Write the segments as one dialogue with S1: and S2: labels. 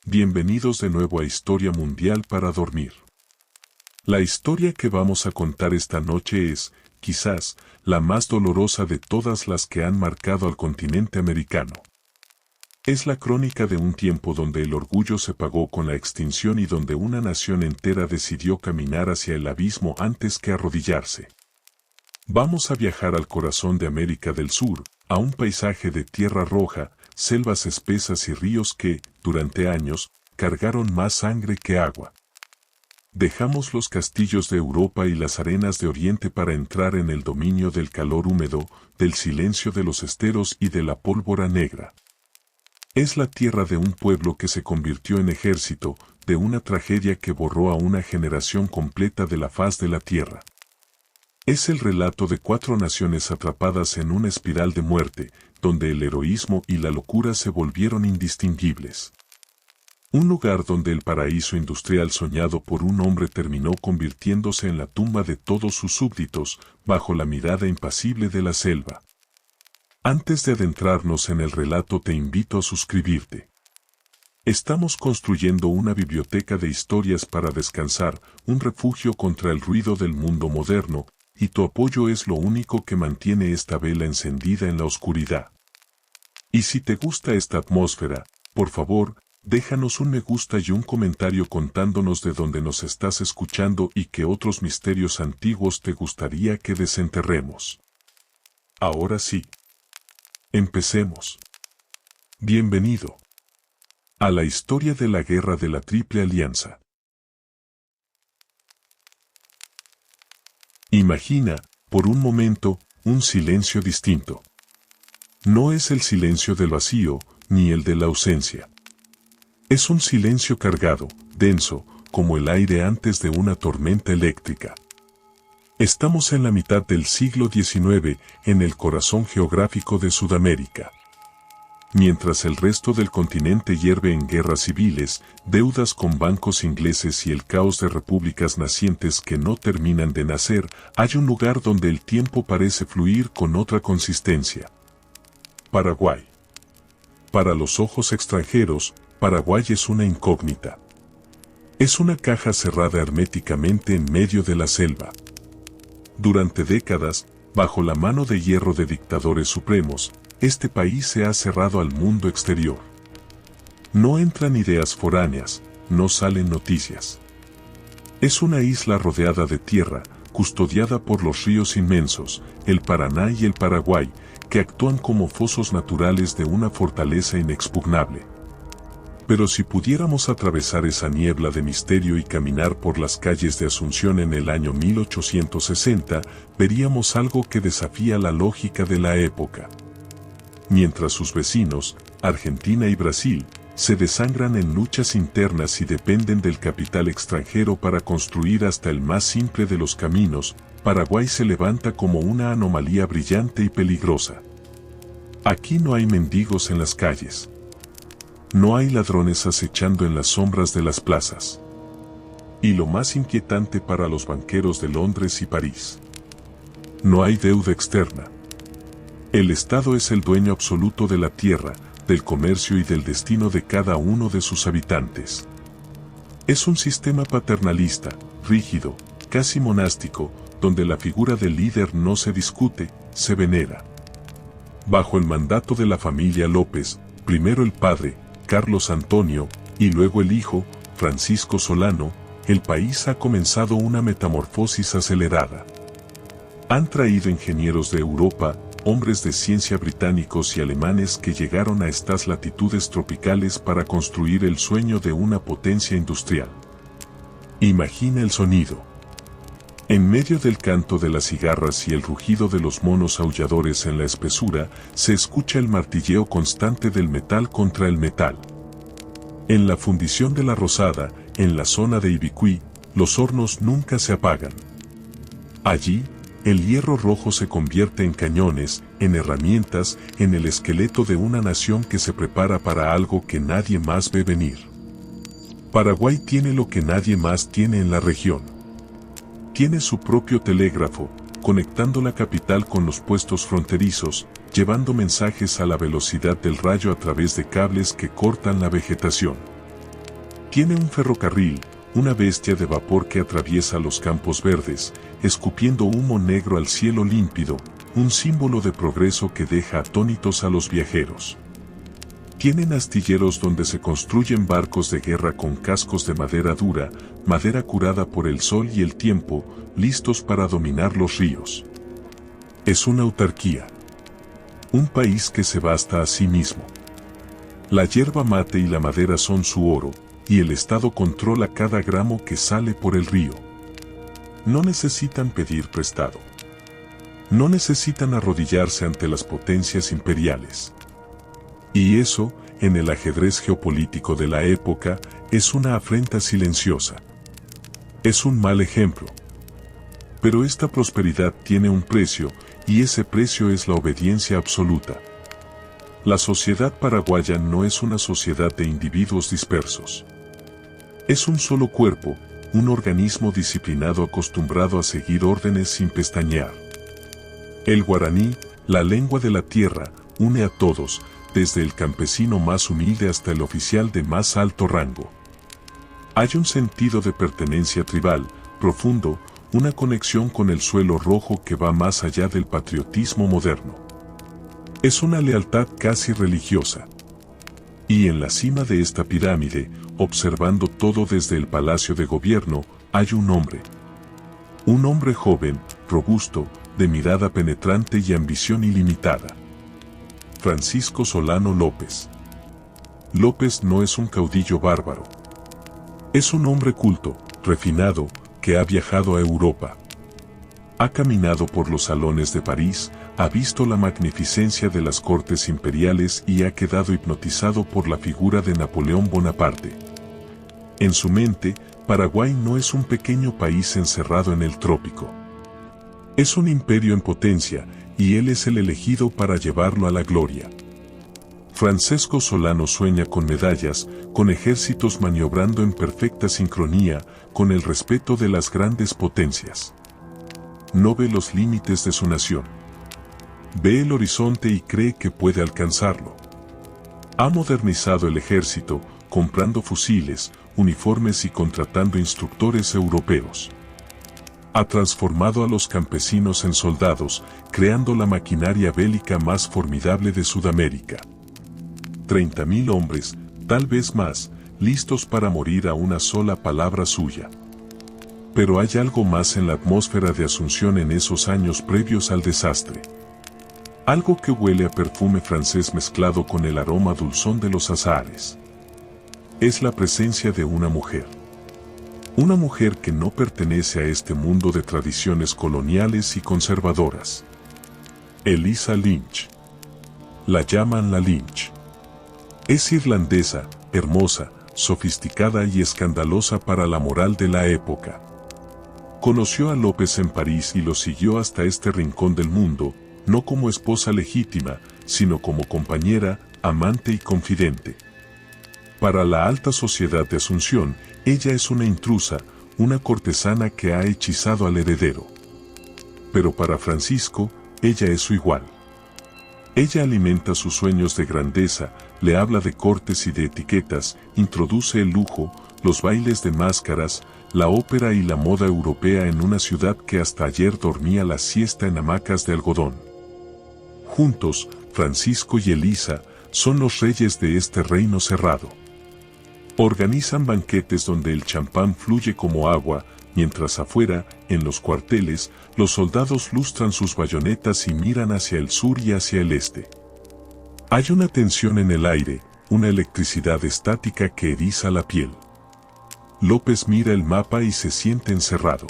S1: Bienvenidos de nuevo a Historia Mundial para Dormir. La historia que vamos a contar esta noche es, quizás, la más dolorosa de todas las que han marcado al continente americano. Es la crónica de un tiempo donde el orgullo se pagó con la extinción y donde una nación entera decidió caminar hacia el abismo antes que arrodillarse. Vamos a viajar al corazón de América del Sur, a un paisaje de tierra roja, selvas espesas y ríos que, durante años, cargaron más sangre que agua. Dejamos los castillos de Europa y las arenas de Oriente para entrar en el dominio del calor húmedo, del silencio de los esteros y de la pólvora negra. Es la tierra de un pueblo que se convirtió en ejército, de una tragedia que borró a una generación completa de la faz de la tierra. Es el relato de 4 naciones atrapadas en una espiral de muerte, donde el heroísmo y la locura se volvieron indistinguibles. Un lugar donde el paraíso industrial soñado por un hombre terminó convirtiéndose en la tumba de todos sus súbditos, bajo la mirada impasible de la selva. Antes de adentrarnos en el relato te invito a suscribirte. Estamos construyendo una biblioteca de historias para descansar, un refugio contra el ruido del mundo moderno, y tu apoyo es lo único que mantiene esta vela encendida en la oscuridad. Y si te gusta esta atmósfera, por favor, déjanos un me gusta y un comentario contándonos de dónde nos estás escuchando y qué otros misterios antiguos te gustaría que desenterremos. Ahora sí. Empecemos. Bienvenido a la historia de la Guerra de la Triple Alianza. Imagina, por un momento, un silencio distinto. No es el silencio del vacío, ni el de la ausencia. Es un silencio cargado, denso, como el aire antes de una tormenta eléctrica. Estamos en la mitad del siglo XIX, en el corazón geográfico de Sudamérica. Mientras el resto del continente hierve en guerras civiles, deudas con bancos ingleses y el caos de repúblicas nacientes que no terminan de nacer, hay un lugar donde el tiempo parece fluir con otra consistencia. Paraguay. Para los ojos extranjeros, Paraguay es una incógnita. Es una caja cerrada herméticamente en medio de la selva. Durante décadas, bajo la mano de hierro de dictadores supremos, este país se ha cerrado al mundo exterior. No entran ideas foráneas, no salen noticias. Es una isla rodeada de tierra, custodiada por los ríos inmensos, el Paraná y el Paraguay, que actúan como fosos naturales de una fortaleza inexpugnable. Pero si pudiéramos atravesar esa niebla de misterio y caminar por las calles de Asunción en el año 1860, veríamos algo que desafía la lógica de la época. Mientras sus vecinos, Argentina y Brasil, se desangran en luchas internas y dependen del capital extranjero para construir hasta el más simple de los caminos, Paraguay se levanta como una anomalía brillante y peligrosa. Aquí no hay mendigos en las calles. No hay ladrones acechando en las sombras de las plazas. Y lo más inquietante para los banqueros de Londres y París: no hay deuda externa. El Estado es el dueño absoluto de la tierra, del comercio y del destino de cada uno de sus habitantes. Es un sistema paternalista, rígido, casi monástico, donde la figura del líder no se discute, se venera. Bajo el mandato de la familia López, primero el padre, Carlos Antonio, y luego el hijo, Francisco Solano, el país ha comenzado una metamorfosis acelerada. Han traído ingenieros de Europa, hombres de ciencia británicos y alemanes que llegaron a estas latitudes tropicales para construir el sueño de una potencia industrial. Imagina el sonido. En medio del canto de las cigarras y el rugido de los monos aulladores en la espesura, se escucha el martilleo constante del metal contra el metal. En la fundición de la Rosada, en la zona de Ibicuí, los hornos nunca se apagan. Allí, el hierro rojo se convierte en cañones, en herramientas, en el esqueleto de una nación que se prepara para algo que nadie más ve venir. Paraguay tiene lo que nadie más tiene en la región. Tiene su propio telégrafo, conectando la capital con los puestos fronterizos, llevando mensajes a la velocidad del rayo a través de cables que cortan la vegetación. Tiene un ferrocarril, una bestia de vapor que atraviesa los campos verdes, escupiendo humo negro al cielo límpido, un símbolo de progreso que deja atónitos a los viajeros. Tienen astilleros donde se construyen barcos de guerra con cascos de madera dura, madera curada por el sol y el tiempo, listos para dominar los ríos. Es una autarquía. Un país que se basta a sí mismo. La yerba mate y la madera son su oro, y el Estado controla cada gramo que sale por el río. No necesitan pedir prestado. No necesitan arrodillarse ante las potencias imperiales. Y eso, en el ajedrez geopolítico de la época, es una afrenta silenciosa. Es un mal ejemplo. Pero esta prosperidad tiene un precio, y ese precio es la obediencia absoluta. La sociedad paraguaya no es una sociedad de individuos dispersos. Es un solo cuerpo, un organismo disciplinado acostumbrado a seguir órdenes sin pestañear. El guaraní, la lengua de la tierra, une a todos, desde el campesino más humilde hasta el oficial de más alto rango. Hay un sentido de pertenencia tribal, profundo, una conexión con el suelo rojo que va más allá del patriotismo moderno. Es una lealtad casi religiosa. Y en la cima de esta pirámide, observando todo desde el palacio de gobierno, hay un hombre. Un hombre joven, robusto, de mirada penetrante y ambición ilimitada. Francisco Solano López. López no es un caudillo bárbaro. Es un hombre culto, refinado, que ha viajado a Europa. Ha caminado por los salones de París, ha visto la magnificencia de las cortes imperiales y ha quedado hipnotizado por la figura de Napoleón Bonaparte. En su mente, Paraguay no es un pequeño país encerrado en el trópico. Es un imperio en potencia, y él es el elegido para llevarlo a la gloria. Francesco Solano sueña con medallas, con ejércitos maniobrando en perfecta sincronía, con el respeto de las grandes potencias. No ve los límites de su nación. Ve el horizonte y cree que puede alcanzarlo. Ha modernizado el ejército, comprando fusiles, uniformes y contratando instructores europeos. Ha transformado a los campesinos en soldados, creando la maquinaria bélica más formidable de Sudamérica. 30.000 hombres, tal vez más, listos para morir a una sola palabra suya. Pero hay algo más en la atmósfera de Asunción en esos años previos al desastre. Algo que huele a perfume francés mezclado con el aroma dulzón de los azahares. Es la presencia de una mujer. Una mujer que no pertenece a este mundo de tradiciones coloniales y conservadoras. Elisa Lynch. La llaman la Lynch. Es irlandesa, hermosa, sofisticada y escandalosa para la moral de la época. Conoció a López en París y lo siguió hasta este rincón del mundo, no como esposa legítima, sino como compañera, amante y confidente. Para la alta sociedad de Asunción, ella es una intrusa, una cortesana que ha hechizado al heredero. Pero para Francisco, ella es su igual. Ella alimenta sus sueños de grandeza, le habla de cortes y de etiquetas, introduce el lujo, los bailes de máscaras, la ópera y la moda europea en una ciudad que hasta ayer dormía la siesta en hamacas de algodón. Juntos, Francisco y Elisa son los reyes de este reino cerrado. Organizan banquetes donde el champán fluye como agua, mientras afuera, en los cuarteles, los soldados lustran sus bayonetas y miran hacia el sur y hacia el este. Hay una tensión en el aire, una electricidad estática que eriza la piel. López mira el mapa y se siente encerrado.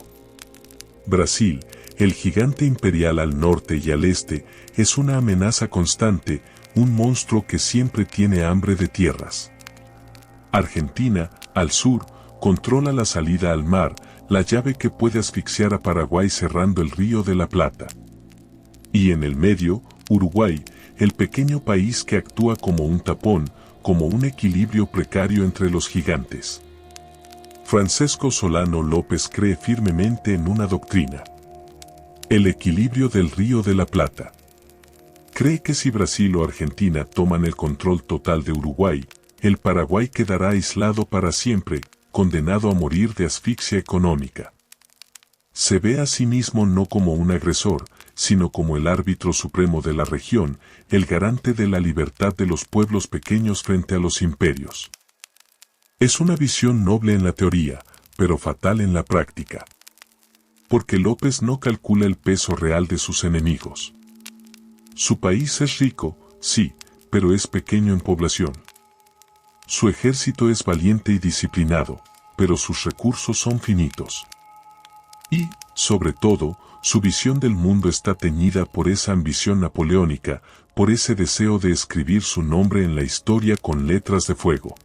S1: Brasil, el gigante imperial al norte y al este, es una amenaza constante, un monstruo que siempre tiene hambre de tierras. Argentina, al sur, controla la salida al mar, la llave que puede asfixiar a Paraguay cerrando el Río de la Plata. Y en el medio, Uruguay, el pequeño país que actúa como un tapón, como un equilibrio precario entre los gigantes. Francesco Solano López cree firmemente en una doctrina. El equilibrio del Río de la Plata. Cree que si Brasil o Argentina toman el control total de Uruguay, el Paraguay quedará aislado para siempre, condenado a morir de asfixia económica. Se ve a sí mismo no como un agresor, sino como el árbitro supremo de la región, el garante de la libertad de los pueblos pequeños frente a los imperios. Es una visión noble en la teoría, pero fatal en la práctica. Porque López no calcula el peso real de sus enemigos. Su país es rico, sí, pero es pequeño en población. Su ejército es valiente y disciplinado, pero sus recursos son finitos. Y, sobre todo, su visión del mundo está teñida por esa ambición napoleónica, por ese deseo de escribir su nombre en la historia con letras de fuego.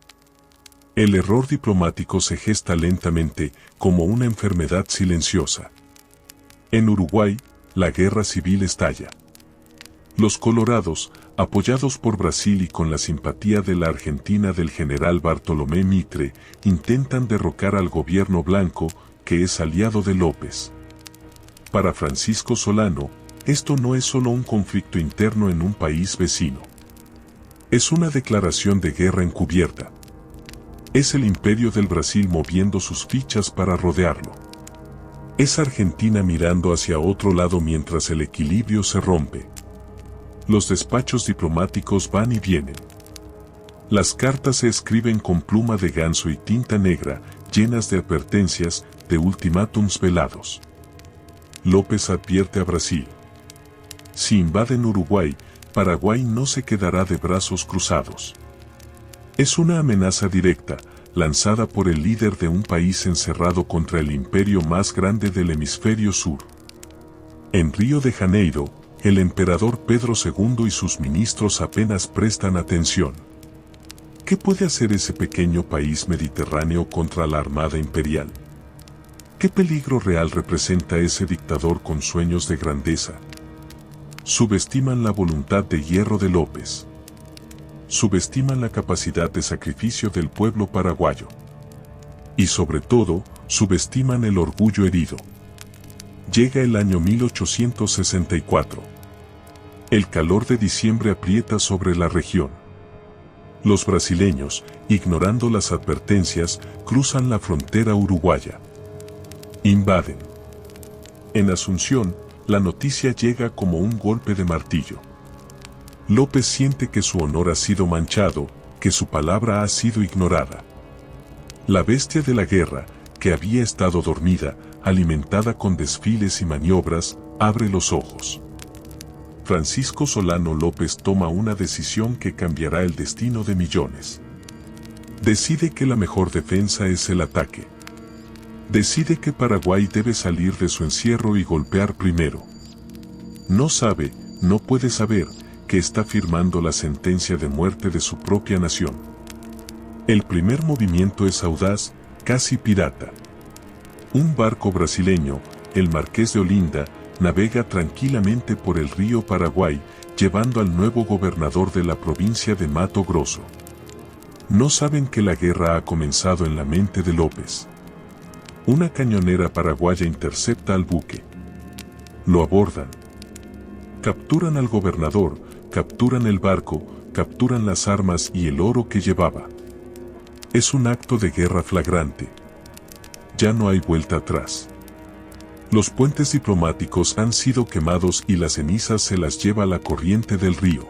S1: El error diplomático se gesta lentamente, como una enfermedad silenciosa. En Uruguay, la guerra civil estalla. Los colorados, apoyados por Brasil y con la simpatía de la Argentina del general Bartolomé Mitre, intentan derrocar al gobierno blanco, que es aliado de López. Para Francisco Solano, esto no es solo un conflicto interno en un país vecino. Es una declaración de guerra encubierta. Es el imperio del Brasil moviendo sus fichas para rodearlo. Es Argentina mirando hacia otro lado mientras el equilibrio se rompe. Los despachos diplomáticos van y vienen. Las cartas se escriben con pluma de ganso y tinta negra, llenas de advertencias, de ultimátums velados. López advierte a Brasil. Si invaden Uruguay, Paraguay no se quedará de brazos cruzados. Es una amenaza directa, lanzada por el líder de un país encerrado contra el imperio más grande del hemisferio sur. En Río de Janeiro, el emperador Pedro II y sus ministros apenas prestan atención. ¿Qué puede hacer ese pequeño país mediterráneo contra la armada imperial? ¿Qué peligro real representa ese dictador con sueños de grandeza? Subestiman la voluntad de hierro de López. Subestiman la capacidad de sacrificio del pueblo paraguayo. Y sobre todo, subestiman el orgullo herido. Llega el año 1864. El calor de diciembre aprieta sobre la región. Los brasileños, ignorando las advertencias, cruzan la frontera uruguaya. Invaden. En Asunción, la noticia llega como un golpe de martillo. López siente que su honor ha sido manchado, que su palabra ha sido ignorada. La bestia de la guerra, que había estado dormida, alimentada con desfiles y maniobras, abre los ojos. Francisco Solano López toma una decisión que cambiará el destino de millones. Decide que la mejor defensa es el ataque. Decide que Paraguay debe salir de su encierro y golpear primero. No sabe, no puede saber, que está firmando la sentencia de muerte de su propia nación. El primer movimiento es audaz, casi pirata. Un barco brasileño, el Marqués de Olinda, navega tranquilamente por el río Paraguay, llevando al nuevo gobernador de la provincia de Mato Grosso. No saben que la guerra ha comenzado en la mente de López. Una cañonera paraguaya intercepta al buque. Lo abordan. Capturan al gobernador, capturan el barco, capturan las armas y el oro que llevaba. Es un acto de guerra flagrante. Ya no hay vuelta atrás. Los puentes diplomáticos han sido quemados y las cenizas se las lleva la corriente del río.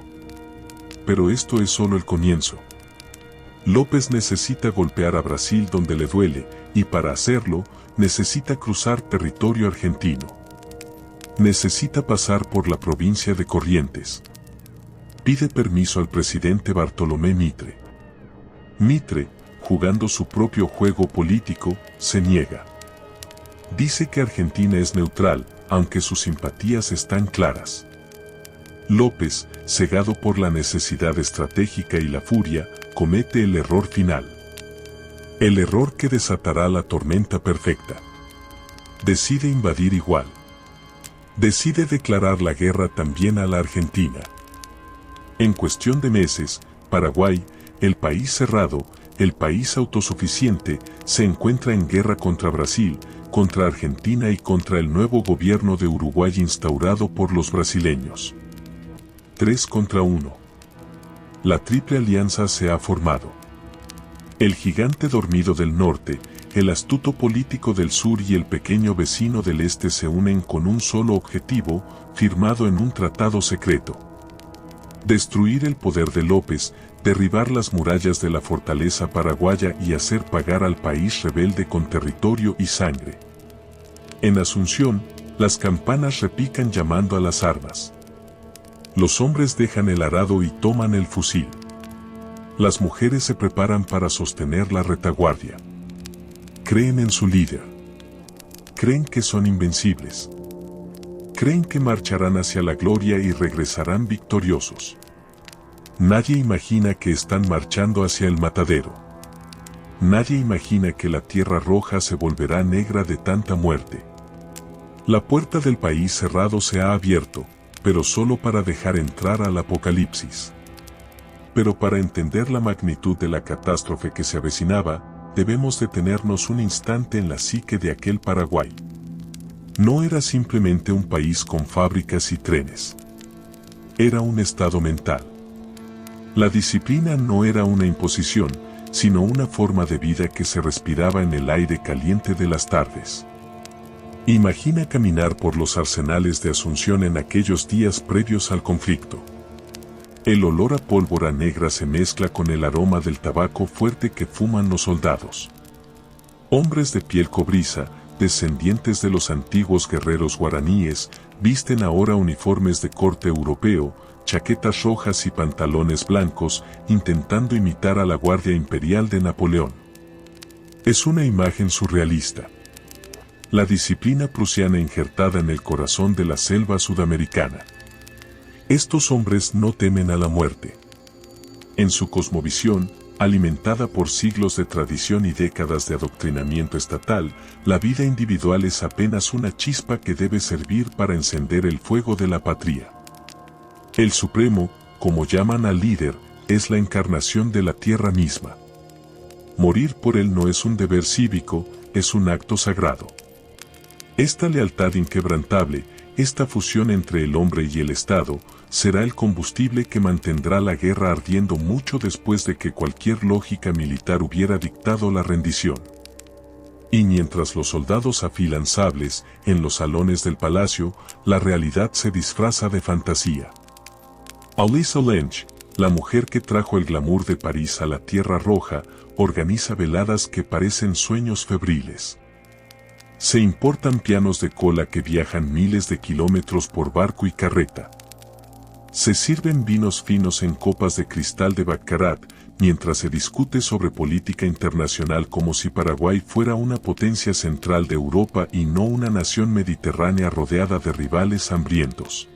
S1: Pero esto es solo el comienzo. López necesita golpear a Brasil donde le duele, y para hacerlo, necesita cruzar territorio argentino. Necesita pasar por la provincia de Corrientes. Pide permiso al presidente Bartolomé Mitre. Mitre, jugando su propio juego político, se niega. Dice que Argentina es neutral, aunque sus simpatías están claras. López, cegado por la necesidad estratégica y la furia, comete el error final. El error que desatará la tormenta perfecta. Decide invadir igual. Decide declarar la guerra también a la Argentina. En cuestión de meses, Paraguay, el país cerrado, el país autosuficiente, se encuentra en guerra contra Brasil, contra Argentina y contra el nuevo gobierno de Uruguay instaurado por los brasileños. 3 contra 1. La Triple Alianza se ha formado. El gigante dormido del norte, el astuto político del sur y el pequeño vecino del este se unen con un solo objetivo, firmado en un tratado secreto. Destruir el poder de López, derribar las murallas de la fortaleza paraguaya y hacer pagar al país rebelde con territorio y sangre. En Asunción, las campanas repican llamando a las armas. Los hombres dejan el arado y toman el fusil. Las mujeres se preparan para sostener la retaguardia. Creen en su líder. Creen que son invencibles. Creen que marcharán hacia la gloria y regresarán victoriosos. Nadie imagina que están marchando hacia el matadero. Nadie imagina que la tierra roja se volverá negra de tanta muerte. La puerta del país cerrado se ha abierto, pero solo para dejar entrar al apocalipsis. Pero para entender la magnitud de la catástrofe que se avecinaba, debemos detenernos un instante en la psique de aquel Paraguay. No era simplemente un país con fábricas y trenes. Era un estado mental. La disciplina no era una imposición, sino una forma de vida que se respiraba en el aire caliente de las tardes. Imagina caminar por los arsenales de Asunción en aquellos días previos al conflicto. El olor a pólvora negra se mezcla con el aroma del tabaco fuerte que fuman los soldados. Hombres de piel cobriza, descendientes de los antiguos guerreros guaraníes, visten ahora uniformes de corte europeo, chaquetas rojas y pantalones blancos, intentando imitar a la Guardia Imperial de Napoleón. Es una imagen surrealista. La disciplina prusiana injertada en el corazón de la selva sudamericana. Estos hombres no temen a la muerte. En su cosmovisión, alimentada por siglos de tradición y décadas de adoctrinamiento estatal, la vida individual es apenas una chispa que debe servir para encender el fuego de la patria. El Supremo, como llaman al líder, es la encarnación de la tierra misma. Morir por él no es un deber cívico, es un acto sagrado. Esta lealtad inquebrantable, esta fusión entre el hombre y el Estado, será el combustible que mantendrá la guerra ardiendo mucho después de que cualquier lógica militar hubiera dictado la rendición. Y mientras los soldados afilan sables en los salones del palacio, la realidad se disfraza de fantasía. Alice Olench, la mujer que trajo el glamour de París a la Tierra Roja, organiza veladas que parecen sueños febriles. Se importan pianos de cola que viajan miles de kilómetros por barco y carreta. Se sirven vinos finos en copas de cristal de Baccarat, mientras se discute sobre política internacional como si Paraguay fuera una potencia central de Europa y no una nación mediterránea rodeada de rivales hambrientos.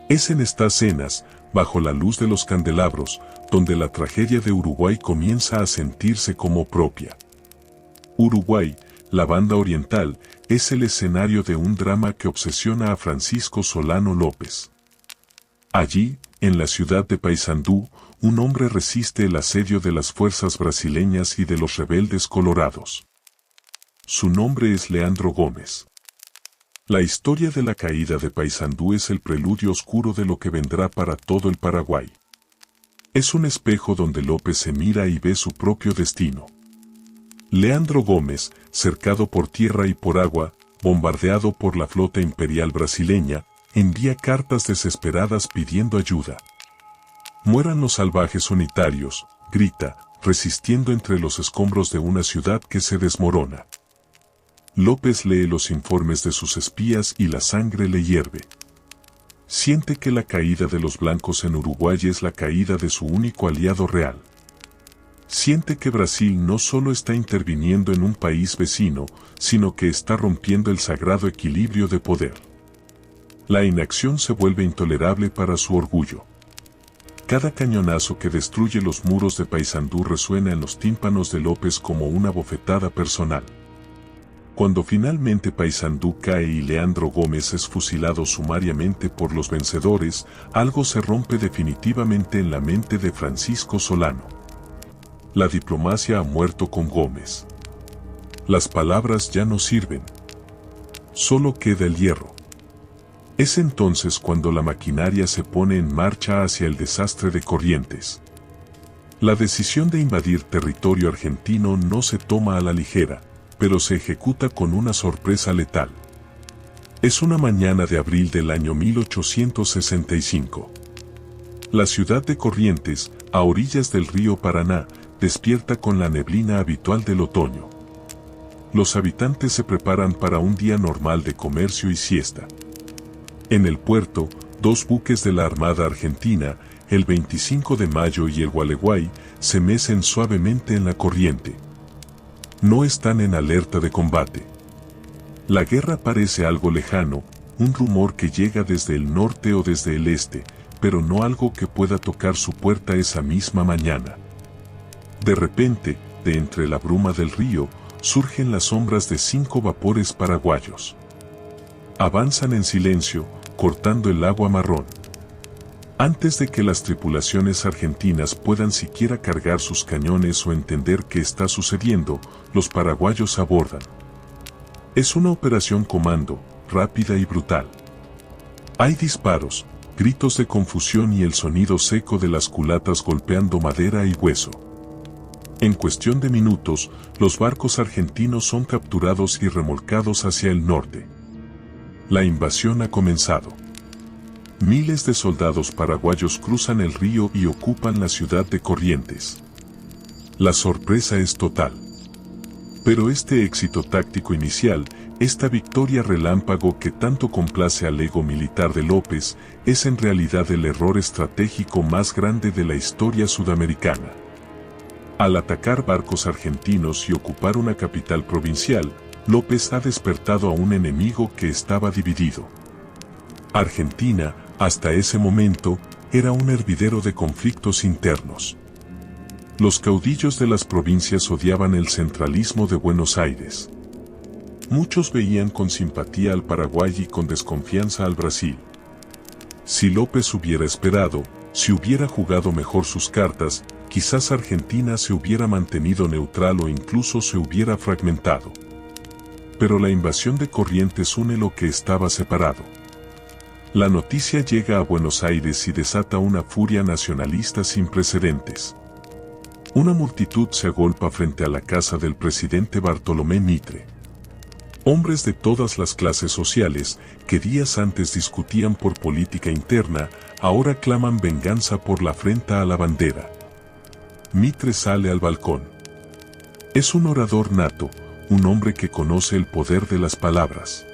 S1: Es en estas cenas, bajo la luz de los candelabros, donde la tragedia de Uruguay comienza a sentirse como propia. Uruguay, la banda oriental, es el escenario de un drama que obsesiona a Francisco Solano López. Allí, en la ciudad de Paysandú, un hombre resiste el asedio de las fuerzas brasileñas y de los rebeldes colorados. Su nombre es Leandro Gómez. La historia de la caída de Paysandú es el preludio oscuro de lo que vendrá para todo el Paraguay. Es un espejo donde López se mira y ve su propio destino. Leandro Gómez, cercado por tierra y por agua, bombardeado por la flota imperial brasileña, envía cartas desesperadas pidiendo ayuda. Mueran los salvajes unitarios, grita, resistiendo entre los escombros de una ciudad que se desmorona. López lee los informes de sus espías y la sangre le hierve. Siente que la caída de los blancos en Uruguay es la caída de su único aliado real. Siente que Brasil no solo está interviniendo en un país vecino, sino que está rompiendo el sagrado equilibrio de poder. La inacción se vuelve intolerable para su orgullo. Cada cañonazo que destruye los muros de Paysandú resuena en los tímpanos de López como una bofetada personal. Cuando finalmente Paysandú cae y Leandro Gómez es fusilado sumariamente por los vencedores, algo se rompe definitivamente en la mente de Francisco Solano. La diplomacia ha muerto con Gómez. Las palabras ya no sirven. Solo queda el hierro. Es entonces cuando la maquinaria se pone en marcha hacia el desastre de Corrientes. La decisión de invadir territorio argentino no se toma a la ligera, pero se ejecuta con una sorpresa letal. Es una mañana de abril del año 1865. La ciudad de Corrientes, a orillas del río Paraná, despierta con la neblina habitual del otoño. Los habitantes se preparan para un día normal de comercio y siesta. En el puerto, dos buques de la Armada Argentina, el 25 de mayo y el Gualeguay, se mecen suavemente en la corriente. No están en alerta de combate. La guerra parece algo lejano, un rumor que llega desde el norte o desde el este, pero no algo que pueda tocar su puerta esa misma mañana. De repente, de entre la bruma del río, surgen las sombras de 5 vapores paraguayos. Avanzan en silencio, cortando el agua marrón. Antes de que las tripulaciones argentinas puedan siquiera cargar sus cañones o entender qué está sucediendo, los paraguayos abordan. Es una operación comando, rápida y brutal. Hay disparos, gritos de confusión y el sonido seco de las culatas golpeando madera y hueso. En cuestión de minutos, los barcos argentinos son capturados y remolcados hacia el norte. La invasión ha comenzado. Miles de soldados paraguayos cruzan el río y ocupan la ciudad de Corrientes. La sorpresa es total. Pero este éxito táctico inicial, esta victoria relámpago que tanto complace al ego militar de López, es en realidad el error estratégico más grande de la historia sudamericana. Al atacar barcos argentinos y ocupar una capital provincial, López ha despertado a un enemigo que estaba dividido. Argentina, hasta ese momento, era un hervidero de conflictos internos. Los caudillos de las provincias odiaban el centralismo de Buenos Aires. Muchos veían con simpatía al Paraguay y con desconfianza al Brasil. Si López hubiera esperado, si hubiera jugado mejor sus cartas, quizás Argentina se hubiera mantenido neutral o incluso se hubiera fragmentado. Pero la invasión de Corrientes une lo que estaba separado. La noticia llega a Buenos Aires y desata una furia nacionalista sin precedentes. Una multitud se agolpa frente a la casa del presidente Bartolomé Mitre. Hombres de todas las clases sociales, que días antes discutían por política interna, ahora claman venganza por la afrenta a la bandera. Mitre sale al balcón. Es un orador nato, un hombre que conoce el poder de las palabras.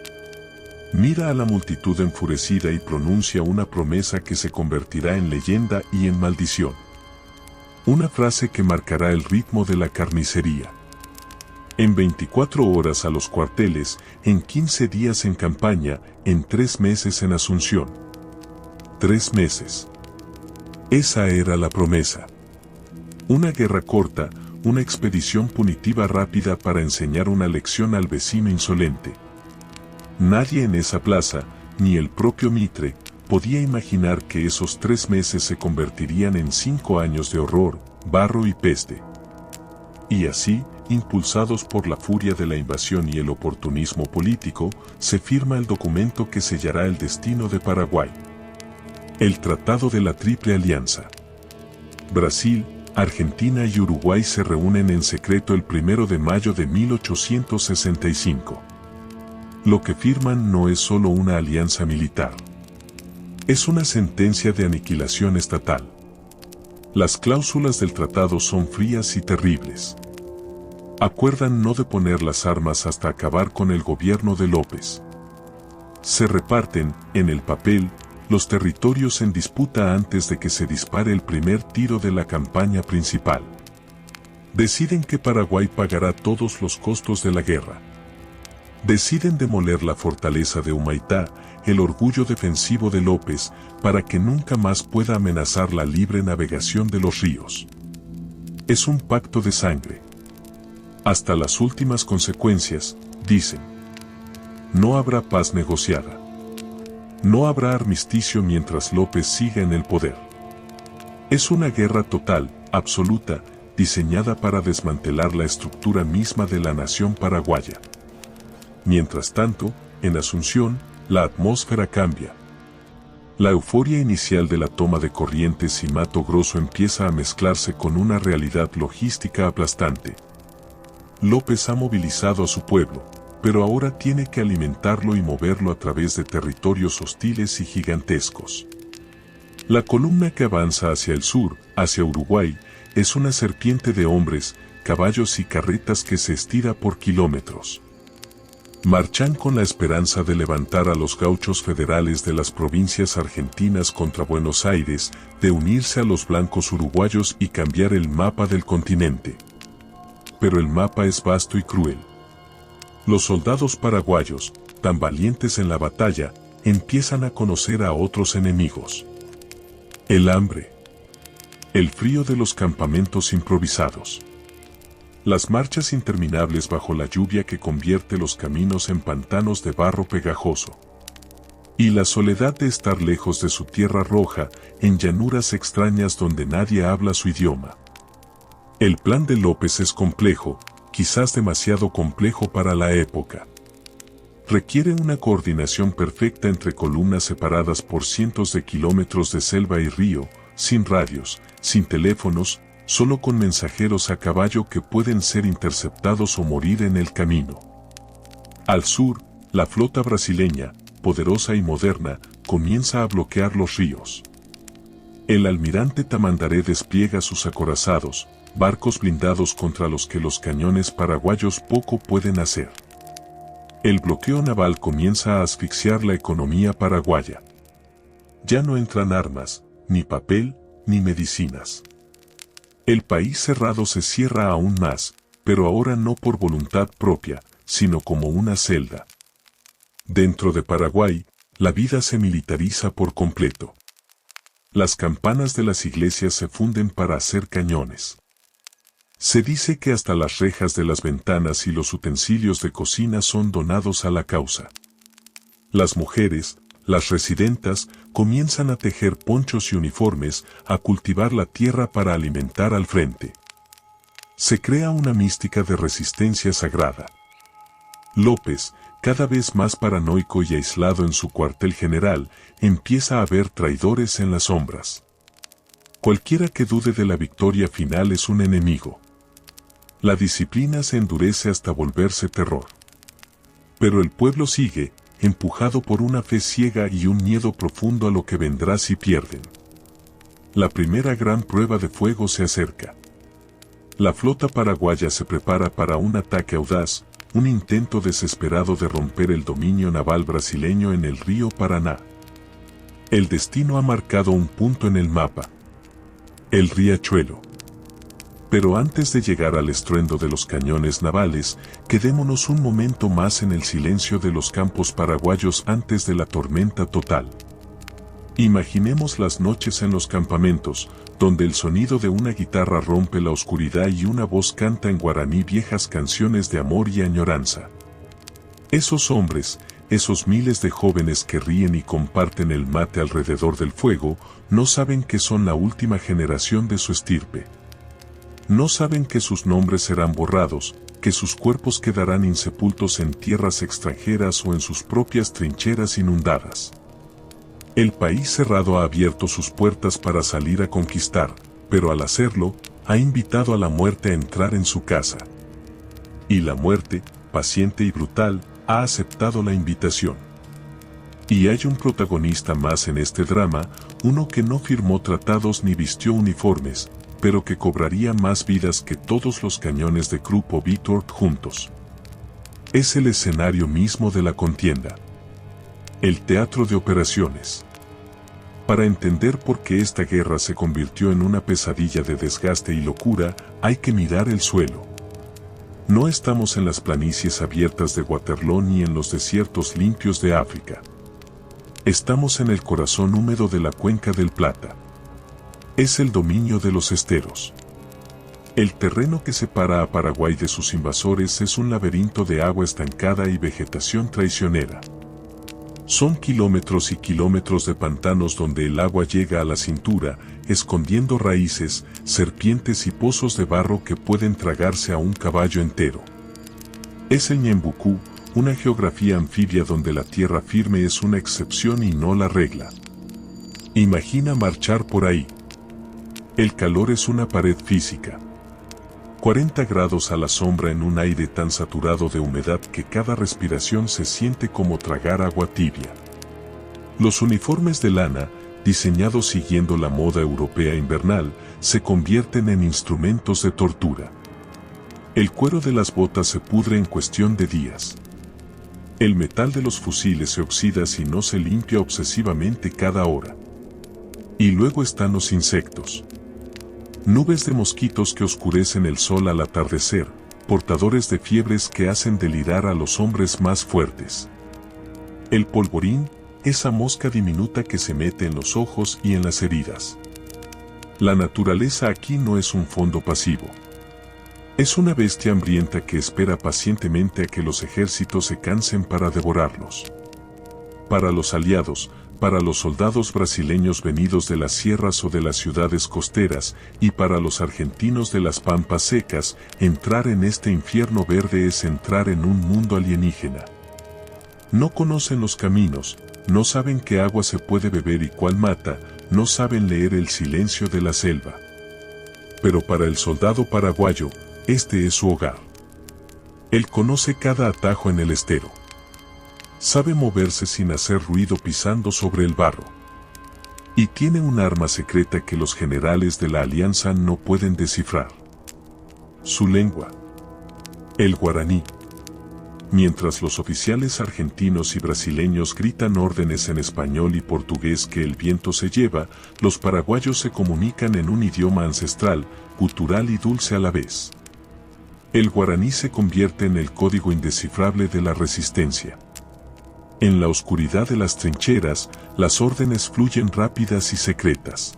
S1: Mira a la multitud enfurecida y pronuncia una promesa que se convertirá en leyenda y en maldición. Una frase que marcará el ritmo de la carnicería. En 24 horas a los cuarteles, en 15 días en campaña, en 3 meses en Asunción. 3 meses. Esa era la promesa. Una guerra corta, una expedición punitiva rápida para enseñar una lección al vecino insolente. Nadie en esa plaza, ni el propio Mitre, podía imaginar que esos 3 meses se convertirían en 5 años de horror, barro y peste. Y así, impulsados por la furia de la invasión y el oportunismo político, se firma el documento que sellará el destino de Paraguay. El Tratado de la Triple Alianza. Brasil, Argentina y Uruguay se reúnen en secreto el 1 de mayo de 1865. Lo que firman no es solo una alianza militar. Es una sentencia de aniquilación estatal. Las cláusulas del tratado son frías y terribles. Acuerdan no deponer las armas hasta acabar con el gobierno de López. Se reparten, en el papel, los territorios en disputa antes de que se dispare el primer tiro de la campaña principal. Deciden que Paraguay pagará todos los costos de la guerra. Deciden demoler la fortaleza de Humaitá, el orgullo defensivo de López, para que nunca más pueda amenazar la libre navegación de los ríos. Es un pacto de sangre. Hasta las últimas consecuencias, dicen. No habrá paz negociada. No habrá armisticio mientras López siga en el poder. Es una guerra total, absoluta, diseñada para desmantelar la estructura misma de la nación paraguaya. Mientras tanto, en Asunción, la atmósfera cambia. La euforia inicial de la toma de Corrientes y Mato Grosso empieza a mezclarse con una realidad logística aplastante. López ha movilizado a su pueblo, pero ahora tiene que alimentarlo y moverlo a través de territorios hostiles y gigantescos. La columna que avanza hacia el sur, hacia Uruguay, es una serpiente de hombres, caballos y carretas que se estira por kilómetros. Marchan con la esperanza de levantar a los gauchos federales de las provincias argentinas contra Buenos Aires, de unirse a los blancos uruguayos y cambiar el mapa del continente. Pero el mapa es vasto y cruel. Los soldados paraguayos, tan valientes en la batalla, empiezan a conocer a otros enemigos. El hambre. El frío de los campamentos improvisados. Las marchas interminables bajo la lluvia que convierte los caminos en pantanos de barro pegajoso. Y la soledad de estar lejos de su tierra roja, en llanuras extrañas donde nadie habla su idioma. El plan de López es complejo, quizás demasiado complejo para la época. Requiere una coordinación perfecta entre columnas separadas por cientos de kilómetros de selva y río, sin radios, sin teléfonos, solo con mensajeros a caballo que pueden ser interceptados o morir en el camino. Al sur, la flota brasileña, poderosa y moderna, comienza a bloquear los ríos. El almirante Tamandaré despliega sus acorazados, barcos blindados contra los que los cañones paraguayos poco pueden hacer. El bloqueo naval comienza a asfixiar la economía paraguaya. Ya no entran armas, ni papel, ni medicinas. El país cerrado se cierra aún más, pero ahora no por voluntad propia, sino como una celda. Dentro de Paraguay, la vida se militariza por completo. Las campanas de las iglesias se funden para hacer cañones. Se dice que hasta las rejas de las ventanas y los utensilios de cocina son donados a la causa. Las mujeres, las residentas, comienzan a tejer ponchos y uniformes, a cultivar la tierra para alimentar al frente. Se crea una mística de resistencia sagrada. López, cada vez más paranoico y aislado en su cuartel general, empieza a ver traidores en las sombras. Cualquiera que dude de la victoria final es un enemigo. La disciplina se endurece hasta volverse terror. Pero el pueblo sigue, empujado por una fe ciega y un miedo profundo a lo que vendrá si pierden. La primera gran prueba de fuego se acerca. La flota paraguaya se prepara para un ataque audaz, un intento desesperado de romper el dominio naval brasileño en el río Paraná. El destino ha marcado un punto en el mapa. El riachuelo. Pero antes de llegar al estruendo de los cañones navales, quedémonos un momento más en el silencio de los campos paraguayos antes de la tormenta total. Imaginemos las noches en los campamentos, donde el sonido de una guitarra rompe la oscuridad y una voz canta en guaraní viejas canciones de amor y añoranza. Esos hombres, esos miles de jóvenes que ríen y comparten el mate alrededor del fuego, no saben que son la última generación de su estirpe. No saben que sus nombres serán borrados, que sus cuerpos quedarán insepultos en tierras extranjeras o en sus propias trincheras inundadas. El país cerrado ha abierto sus puertas para salir a conquistar, pero al hacerlo, ha invitado a la muerte a entrar en su casa. Y la muerte, paciente y brutal, ha aceptado la invitación. Y hay un protagonista más en este drama, uno que no firmó tratados ni vistió uniformes, pero que cobraría más vidas que todos los cañones de Grupo Víctor juntos. Es el escenario mismo de la contienda. El teatro de operaciones. Para entender por qué esta guerra se convirtió en una pesadilla de desgaste y locura, hay que mirar el suelo. No estamos en las planicies abiertas de Waterloo ni en los desiertos limpios de África. Estamos en el corazón húmedo de la Cuenca del Plata. Es el dominio de los esteros. El terreno que separa a Paraguay de sus invasores es un laberinto de agua estancada y vegetación traicionera. Son kilómetros y kilómetros de pantanos donde el agua llega a la cintura, escondiendo raíces, serpientes y pozos de barro que pueden tragarse a un caballo entero. Es el Ñembucú, una geografía anfibia donde la tierra firme es una excepción y no la regla. Imagina marchar por ahí. El calor es una pared física. 40 grados a la sombra en un aire tan saturado de humedad que cada respiración se siente como tragar agua tibia. Los uniformes de lana, diseñados siguiendo la moda europea invernal, se convierten en instrumentos de tortura. El cuero de las botas se pudre en cuestión de días. El metal de los fusiles se oxida si no se limpia obsesivamente cada hora. Y luego están los insectos. Nubes de mosquitos que oscurecen el sol al atardecer, portadores de fiebres que hacen delirar a los hombres más fuertes. El polvorín, esa mosca diminuta que se mete en los ojos y en las heridas. La naturaleza aquí no es un fondo pasivo. Es una bestia hambrienta que espera pacientemente a que los ejércitos se cansen para devorarlos. Para los aliados, para los soldados brasileños venidos de las sierras o de las ciudades costeras, y para los argentinos de las pampas secas, entrar en este infierno verde es entrar en un mundo alienígena. No conocen los caminos, no saben qué agua se puede beber y cuál mata, no saben leer el silencio de la selva. Pero para el soldado paraguayo, este es su hogar. Él conoce cada atajo en el estero. Sabe moverse sin hacer ruido pisando sobre el barro. Y tiene un arma secreta que los generales de la Alianza no pueden descifrar. Su lengua. El guaraní. Mientras los oficiales argentinos y brasileños gritan órdenes en español y portugués que el viento se lleva, los paraguayos se comunican en un idioma ancestral, cultural y dulce a la vez. El guaraní se convierte en el código indescifrable de la resistencia. En la oscuridad de las trincheras, las órdenes fluyen rápidas y secretas.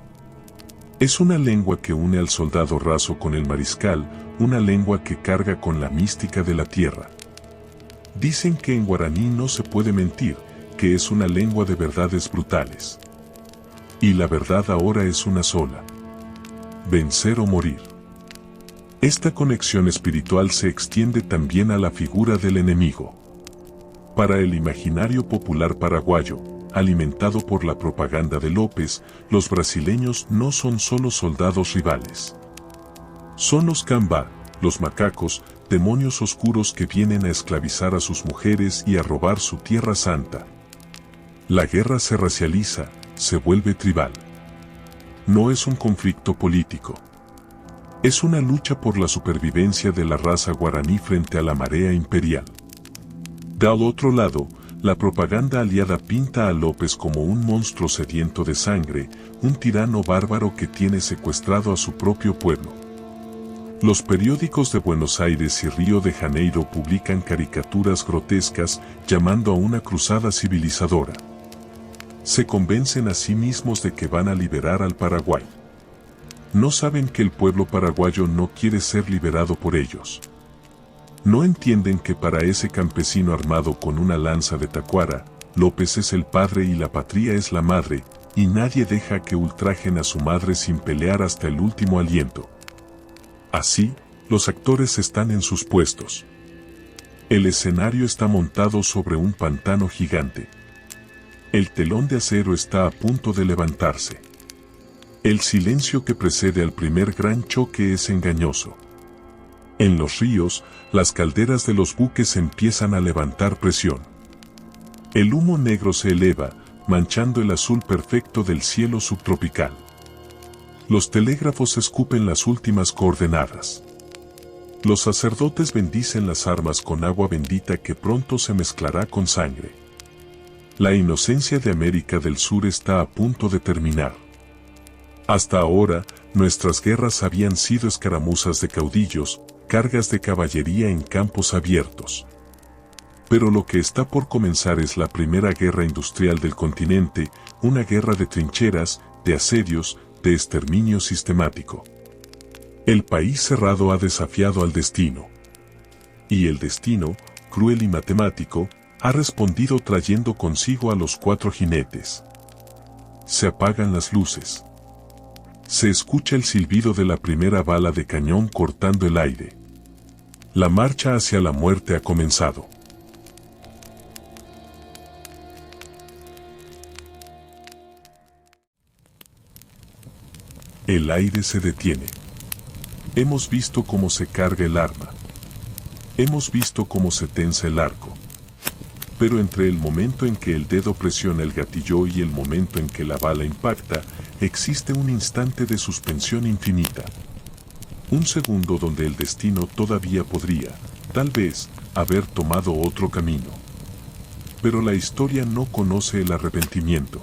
S1: Es una lengua que une al soldado raso con el mariscal, una lengua que carga con la mística de la tierra. Dicen que en guaraní no se puede mentir, que es una lengua de verdades brutales. Y la verdad ahora es una sola: vencer o morir. Esta conexión espiritual se extiende también a la figura del enemigo. Para el imaginario popular paraguayo, alimentado por la propaganda de López, los brasileños no son solo soldados rivales. Son los cambá, los macacos, demonios oscuros que vienen a esclavizar a sus mujeres y a robar su tierra santa. La guerra se racializa, se vuelve tribal. No es un conflicto político. Es una lucha por la supervivencia de la raza guaraní frente a la marea imperial. Del otro lado, la propaganda aliada pinta a López como un monstruo sediento de sangre, un tirano bárbaro que tiene secuestrado a su propio pueblo. Los periódicos de Buenos Aires y Río de Janeiro publican caricaturas grotescas llamando a una cruzada civilizadora. Se convencen a sí mismos de que van a liberar al Paraguay. No saben que el pueblo paraguayo no quiere ser liberado por ellos. No entienden que para ese campesino armado con una lanza de tacuara, López es el padre y la patria es la madre, y nadie deja que ultrajen a su madre sin pelear hasta el último aliento. Así, los actores están en sus puestos. El escenario está montado sobre un pantano gigante. El telón de acero está a punto de levantarse. El silencio que precede al primer gran choque es engañoso. En los ríos, las calderas de los buques empiezan a levantar presión. El humo negro se eleva, manchando el azul perfecto del cielo subtropical. Los telégrafos escupen las últimas coordenadas. Los sacerdotes bendicen las armas con agua bendita que pronto se mezclará con sangre. La inocencia de América del Sur está a punto de terminar. Hasta ahora, nuestras guerras habían sido escaramuzas de caudillos, cargas de caballería en campos abiertos. Pero lo que está por comenzar es la primera guerra industrial del continente, una guerra de trincheras, de asedios, de exterminio sistemático. El país cerrado ha desafiado al destino. Y el destino, cruel y matemático, ha respondido trayendo consigo a los 4 jinetes. Se apagan las luces. Se escucha el silbido de la primera bala de cañón cortando el aire. La marcha hacia la muerte ha comenzado. El aire se detiene. Hemos visto cómo se carga el arma. Hemos visto cómo se tensa el arco. Pero entre el momento en que el dedo presiona el gatillo y el momento en que la bala impacta, existe un instante de suspensión infinita. Un segundo donde el destino todavía podría, tal vez, haber tomado otro camino. Pero la historia no conoce el arrepentimiento.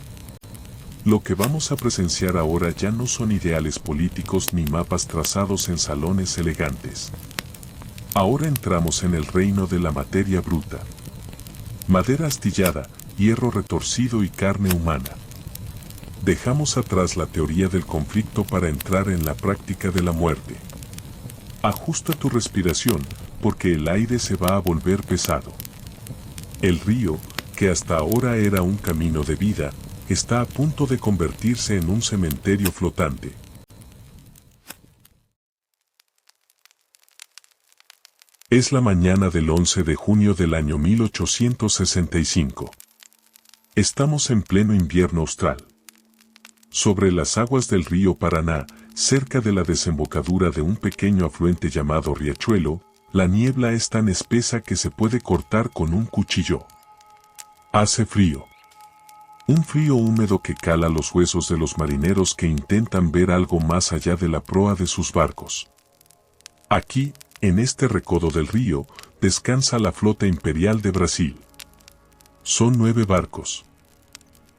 S1: Lo que vamos a presenciar ahora ya no son ideales políticos ni mapas trazados en salones elegantes. Ahora entramos en el reino de la materia bruta. Madera astillada, hierro retorcido y carne humana. Dejamos atrás la teoría del conflicto para entrar en la práctica de la muerte. Ajusta tu respiración, porque el aire se va a volver pesado. El río, que hasta ahora era un camino de vida, está a punto de convertirse en un cementerio flotante. Es la mañana del 11 de junio del año 1865. Estamos en pleno invierno austral. Sobre las aguas del río Paraná, cerca de la desembocadura de un pequeño afluente llamado Riachuelo, la niebla es tan espesa que se puede cortar con un cuchillo. Hace frío. Un frío húmedo que cala los huesos de los marineros que intentan ver algo más allá de la proa de sus barcos. Aquí, en este recodo del río, descansa la flota imperial de Brasil. Son 9 barcos.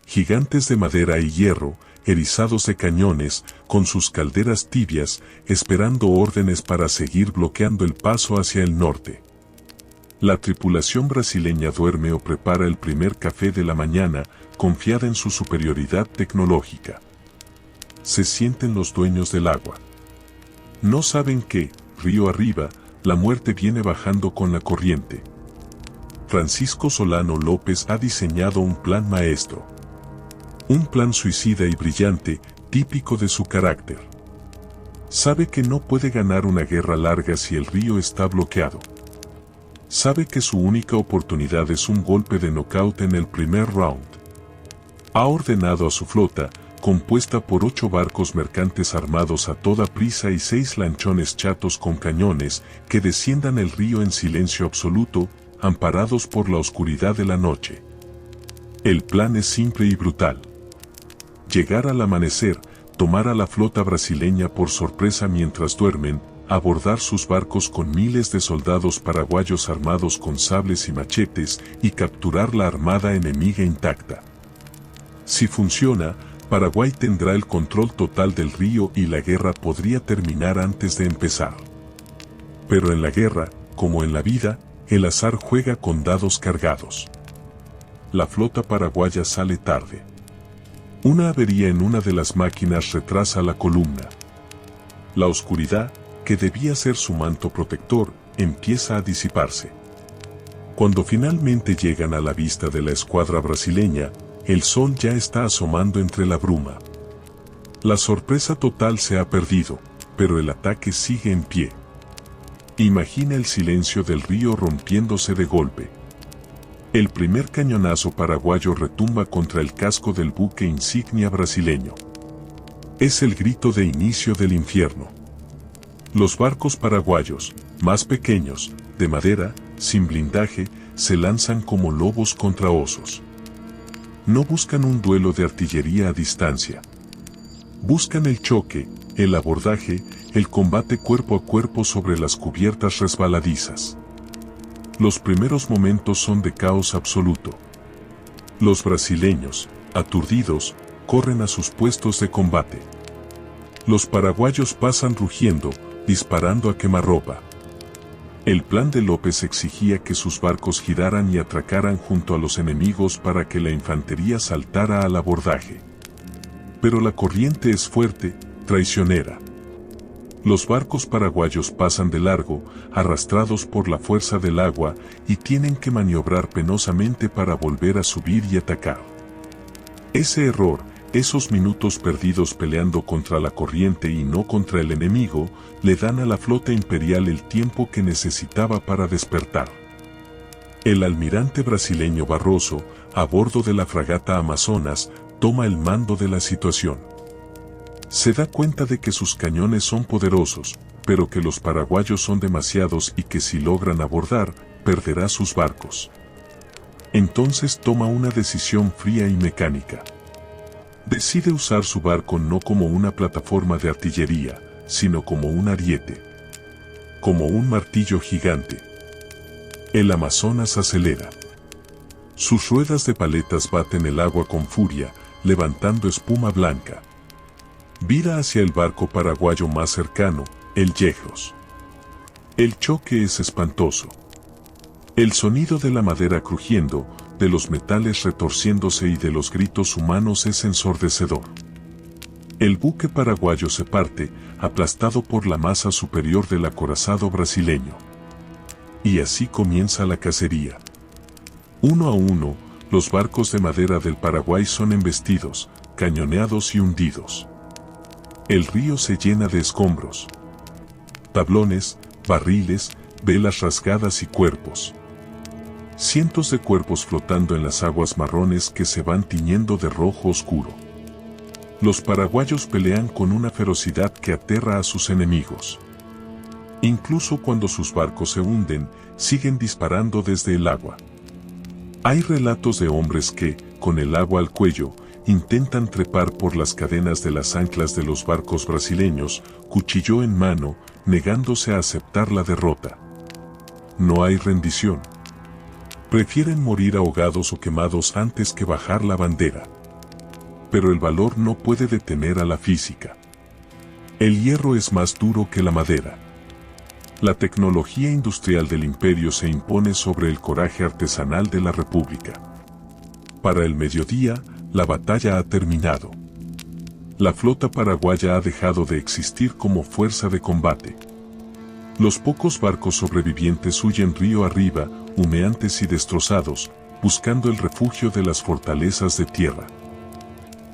S1: Gigantes de madera y hierro, erizados de cañones, con sus calderas tibias, esperando órdenes para seguir bloqueando el paso hacia el norte. La tripulación brasileña duerme o prepara el primer café de la mañana, confiada en su superioridad tecnológica. Se sienten los dueños del agua. No saben que, río arriba, la muerte viene bajando con la corriente. Francisco Solano López ha diseñado un plan maestro. Un plan suicida y brillante, típico de su carácter. Sabe que no puede ganar una guerra larga si el río está bloqueado. Sabe que su única oportunidad es un golpe de nocaut en el primer round. Ha ordenado a su flota, compuesta por 8 barcos mercantes armados a toda prisa y 6 lanchones chatos con cañones, que desciendan el río en silencio absoluto, amparados por la oscuridad de la noche. El plan es simple y brutal. Llegar al amanecer, tomar a la flota brasileña por sorpresa mientras duermen, abordar sus barcos con miles de soldados paraguayos armados con sables y machetes y capturar la armada enemiga intacta. Si funciona, Paraguay tendrá el control total del río y la guerra podría terminar antes de empezar. Pero en la guerra, como en la vida, el azar juega con dados cargados. La flota paraguaya sale tarde. Una avería en una de las máquinas retrasa la columna. La oscuridad, que debía ser su manto protector, empieza a disiparse. Cuando finalmente llegan a la vista de la escuadra brasileña, el sol ya está asomando entre la bruma. La sorpresa total se ha perdido, pero el ataque sigue en pie. Imagina el silencio del río rompiéndose de golpe. El primer cañonazo paraguayo retumba contra el casco del buque insignia brasileño. Es el grito de inicio del infierno. Los barcos paraguayos, más pequeños, de madera, sin blindaje, se lanzan como lobos contra osos. No buscan un duelo de artillería a distancia. Buscan el choque, el abordaje, el combate cuerpo a cuerpo sobre las cubiertas resbaladizas. Los primeros momentos son de caos absoluto. Los brasileños, aturdidos, corren a sus puestos de combate. Los paraguayos pasan rugiendo, disparando a quemarropa. El plan de López exigía que sus barcos giraran y atracaran junto a los enemigos para que la infantería saltara al abordaje. Pero la corriente es fuerte, traicionera. Los barcos paraguayos pasan de largo, arrastrados por la fuerza del agua, y tienen que maniobrar penosamente para volver a subir y atacar. Ese error, esos minutos perdidos peleando contra la corriente y no contra el enemigo, le dan a la flota imperial el tiempo que necesitaba para despertar. El almirante brasileño Barroso, a bordo de la fragata Amazonas, toma el mando de la situación. Se da cuenta de que sus cañones son poderosos, pero que los paraguayos son demasiados y que si logran abordar, perderá sus barcos. Entonces toma una decisión fría y mecánica. Decide usar su barco no como una plataforma de artillería, sino como un ariete. Como un martillo gigante. El Amazonas acelera. Sus ruedas de paletas baten el agua con furia, levantando espuma blanca. Vira hacia el barco paraguayo más cercano, el Yegros. El choque es espantoso. El sonido de la madera crujiendo, de los metales retorciéndose y de los gritos humanos es ensordecedor. El buque paraguayo se parte, aplastado por la masa superior del acorazado brasileño. Y así comienza la cacería. Uno a uno, los barcos de madera del Paraguay son embestidos, cañoneados y hundidos. El río se llena de escombros. Tablones, barriles, velas rasgadas y cuerpos. Cientos de cuerpos flotando en las aguas marrones que se van tiñendo de rojo oscuro. Los paraguayos pelean con una ferocidad que aterra a sus enemigos. Incluso cuando sus barcos se hunden, siguen disparando desde el agua. Hay relatos de hombres que, con el agua al cuello, intentan trepar por las cadenas de las anclas de los barcos brasileños, cuchillo en mano, negándose a aceptar la derrota. No hay rendición. Prefieren morir ahogados o quemados antes que bajar la bandera. Pero el valor no puede detener a la física. El hierro es más duro que la madera. La tecnología industrial del imperio se impone sobre el coraje artesanal de la República. Para el mediodía, la batalla ha terminado. La flota paraguaya ha dejado de existir como fuerza de combate. Los pocos barcos sobrevivientes huyen río arriba, humeantes y destrozados, buscando el refugio de las fortalezas de tierra.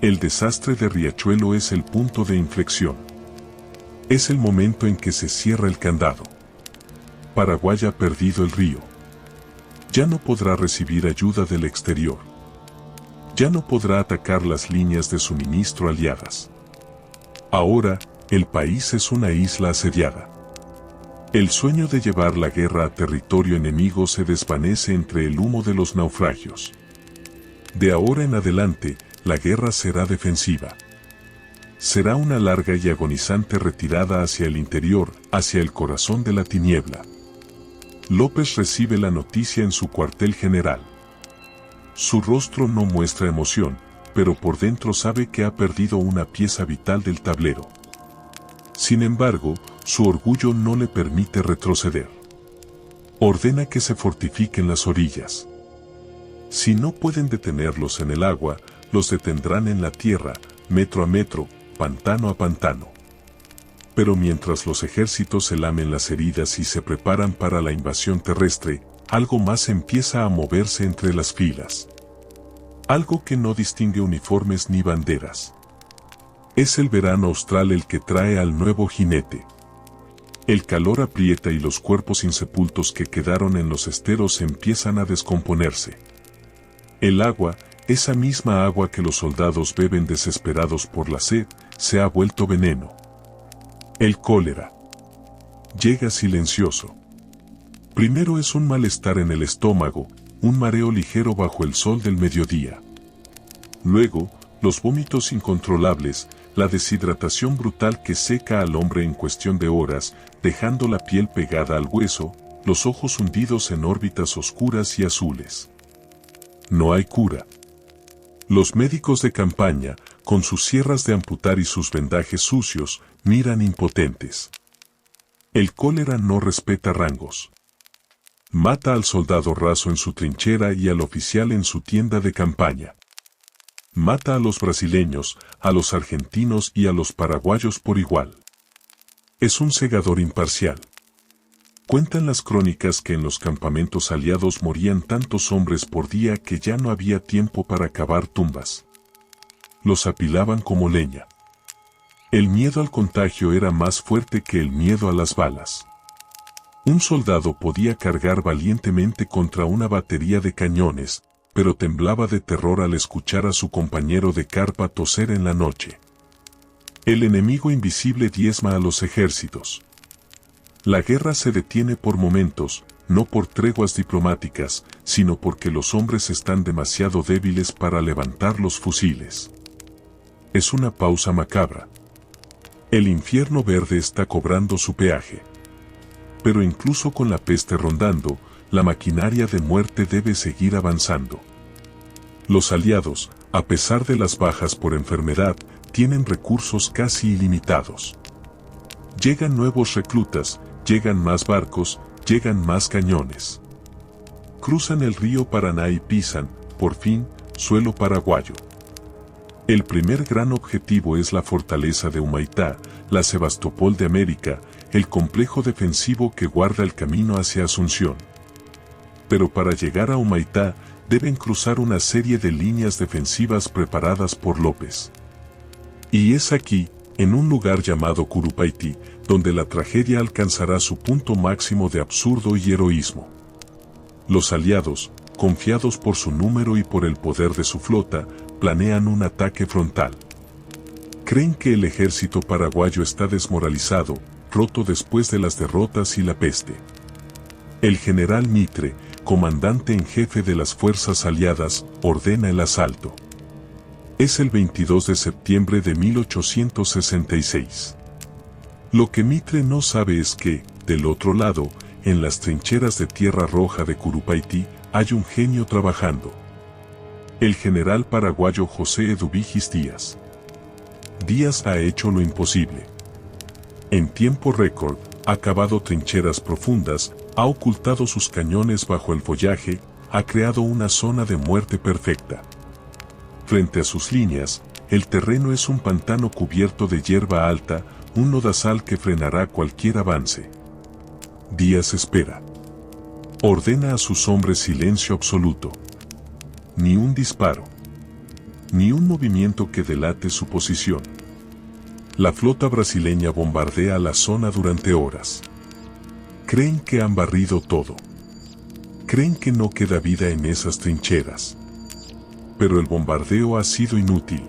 S1: El desastre de Riachuelo es el punto de inflexión. Es el momento en que se cierra el candado. Paraguay ha perdido el río. Ya no podrá recibir ayuda del exterior. Ya no podrá atacar las líneas de suministro aliadas. Ahora, el país es una isla asediada. El sueño de llevar la guerra a territorio enemigo se desvanece entre el humo de los naufragios. De ahora en adelante, la guerra será defensiva. Será una larga y agonizante retirada hacia el interior, hacia el corazón de la tiniebla. López recibe la noticia en su cuartel general. Su rostro no muestra emoción, pero por dentro sabe que ha perdido una pieza vital del tablero. Sin embargo, su orgullo no le permite retroceder. Ordena que se fortifiquen las orillas. Si no pueden detenerlos en el agua, los detendrán en la tierra, metro a metro, pantano a pantano. Pero mientras los ejércitos se lamen las heridas y se preparan para la invasión terrestre, algo más empieza a moverse entre las filas. Algo que no distingue uniformes ni banderas. Es el verano austral el que trae al nuevo jinete. El calor aprieta y los cuerpos insepultos que quedaron en los esteros empiezan a descomponerse. El agua, esa misma agua que los soldados beben desesperados por la sed, se ha vuelto veneno. El cólera. Llega silencioso. Primero es un malestar en el estómago, un mareo ligero bajo el sol del mediodía. Luego, los vómitos incontrolables, la deshidratación brutal que seca al hombre en cuestión de horas, dejando la piel pegada al hueso, los ojos hundidos en órbitas oscuras y azules. No hay cura. Los médicos de campaña, con sus sierras de amputar y sus vendajes sucios, miran impotentes. El cólera no respeta rangos. Mata al soldado raso en su trinchera y al oficial en su tienda de campaña. Mata a los brasileños, a los argentinos y a los paraguayos por igual. Es un segador imparcial. Cuentan las crónicas que en los campamentos aliados morían tantos hombres por día que ya no había tiempo para cavar tumbas. Los apilaban como leña. El miedo al contagio era más fuerte que el miedo a las balas. Un soldado podía cargar valientemente contra una batería de cañones, pero temblaba de terror al escuchar a su compañero de carpa toser en la noche. El enemigo invisible diezma a los ejércitos. La guerra se detiene por momentos, no por treguas diplomáticas, sino porque los hombres están demasiado débiles para levantar los fusiles. Es una pausa macabra. El infierno verde está cobrando su peaje. Pero incluso con la peste rondando, la maquinaria de muerte debe seguir avanzando. Los aliados, a pesar de las bajas por enfermedad, tienen recursos casi ilimitados. Llegan nuevos reclutas, llegan más barcos, llegan más cañones. Cruzan el río Paraná y pisan, por fin, suelo paraguayo. El primer gran objetivo es la fortaleza de Humaitá, la Sebastopol de América, el complejo defensivo que guarda el camino hacia Asunción. Pero para llegar a Humaitá, deben cruzar una serie de líneas defensivas preparadas por López. Y es aquí, en un lugar llamado Curupaití, donde la tragedia alcanzará su punto máximo de absurdo y heroísmo. Los aliados, confiados por su número y por el poder de su flota, planean un ataque frontal. Creen que el ejército paraguayo está desmoralizado, roto después de las derrotas y la peste. El general Mitre, comandante en jefe de las fuerzas aliadas, ordena el asalto. Es el 22 de septiembre de 1866. Lo que Mitre no sabe es que, del otro lado, en las trincheras de Tierra Roja de Curupaití, hay un genio trabajando. El general paraguayo José Eduvigis Díaz. Díaz ha hecho lo imposible. En tiempo récord, ha cavado trincheras profundas, ha ocultado sus cañones bajo el follaje, ha creado una zona de muerte perfecta. Frente a sus líneas, el terreno es un pantano cubierto de hierba alta, un lodazal que frenará cualquier avance. Díaz espera. Ordena a sus hombres silencio absoluto. Ni un disparo. Ni un movimiento que delate su posición. La flota brasileña bombardea la zona durante horas. Creen que han barrido todo. Creen que no queda vida en esas trincheras. Pero el bombardeo ha sido inútil.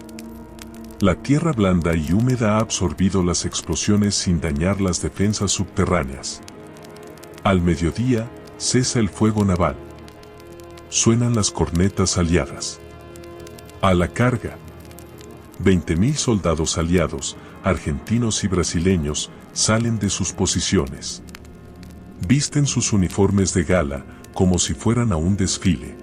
S1: La tierra blanda y húmeda ha absorbido las explosiones sin dañar las defensas subterráneas. Al mediodía, cesa el fuego naval. Suenan las cornetas aliadas. A la carga. 20.000 soldados aliados, argentinos y brasileños, salen de sus posiciones. Visten sus uniformes de gala, como si fueran a un desfile.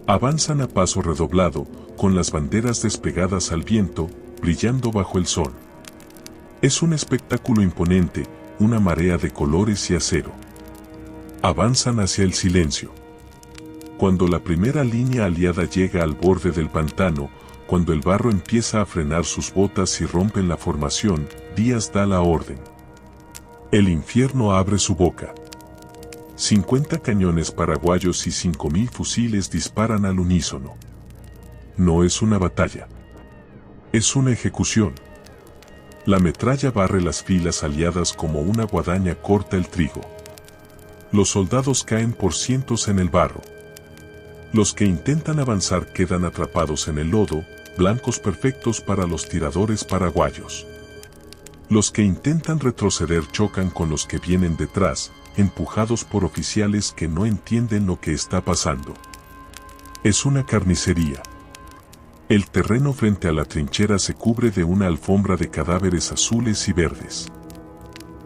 S1: Avanzan a paso redoblado, con las banderas despegadas al viento, brillando bajo el sol. Es un espectáculo imponente, una marea de colores y acero. Avanzan hacia el silencio. Cuando la primera línea aliada llega al borde del pantano, cuando el barro empieza a frenar sus botas y rompen la formación, Díaz da la orden. El infierno abre su boca. 50 cañones paraguayos y 5.000 fusiles disparan al unísono. No es una batalla. Es una ejecución. La metralla barre las filas aliadas como una guadaña corta el trigo. Los soldados caen por cientos en el barro. Los que intentan avanzar quedan atrapados en el lodo, blancos perfectos para los tiradores paraguayos. Los que intentan retroceder chocan con los que vienen detrás, empujados por oficiales que no entienden lo que está pasando. Es una carnicería. El terreno frente a la trinchera se cubre de una alfombra de cadáveres azules y verdes.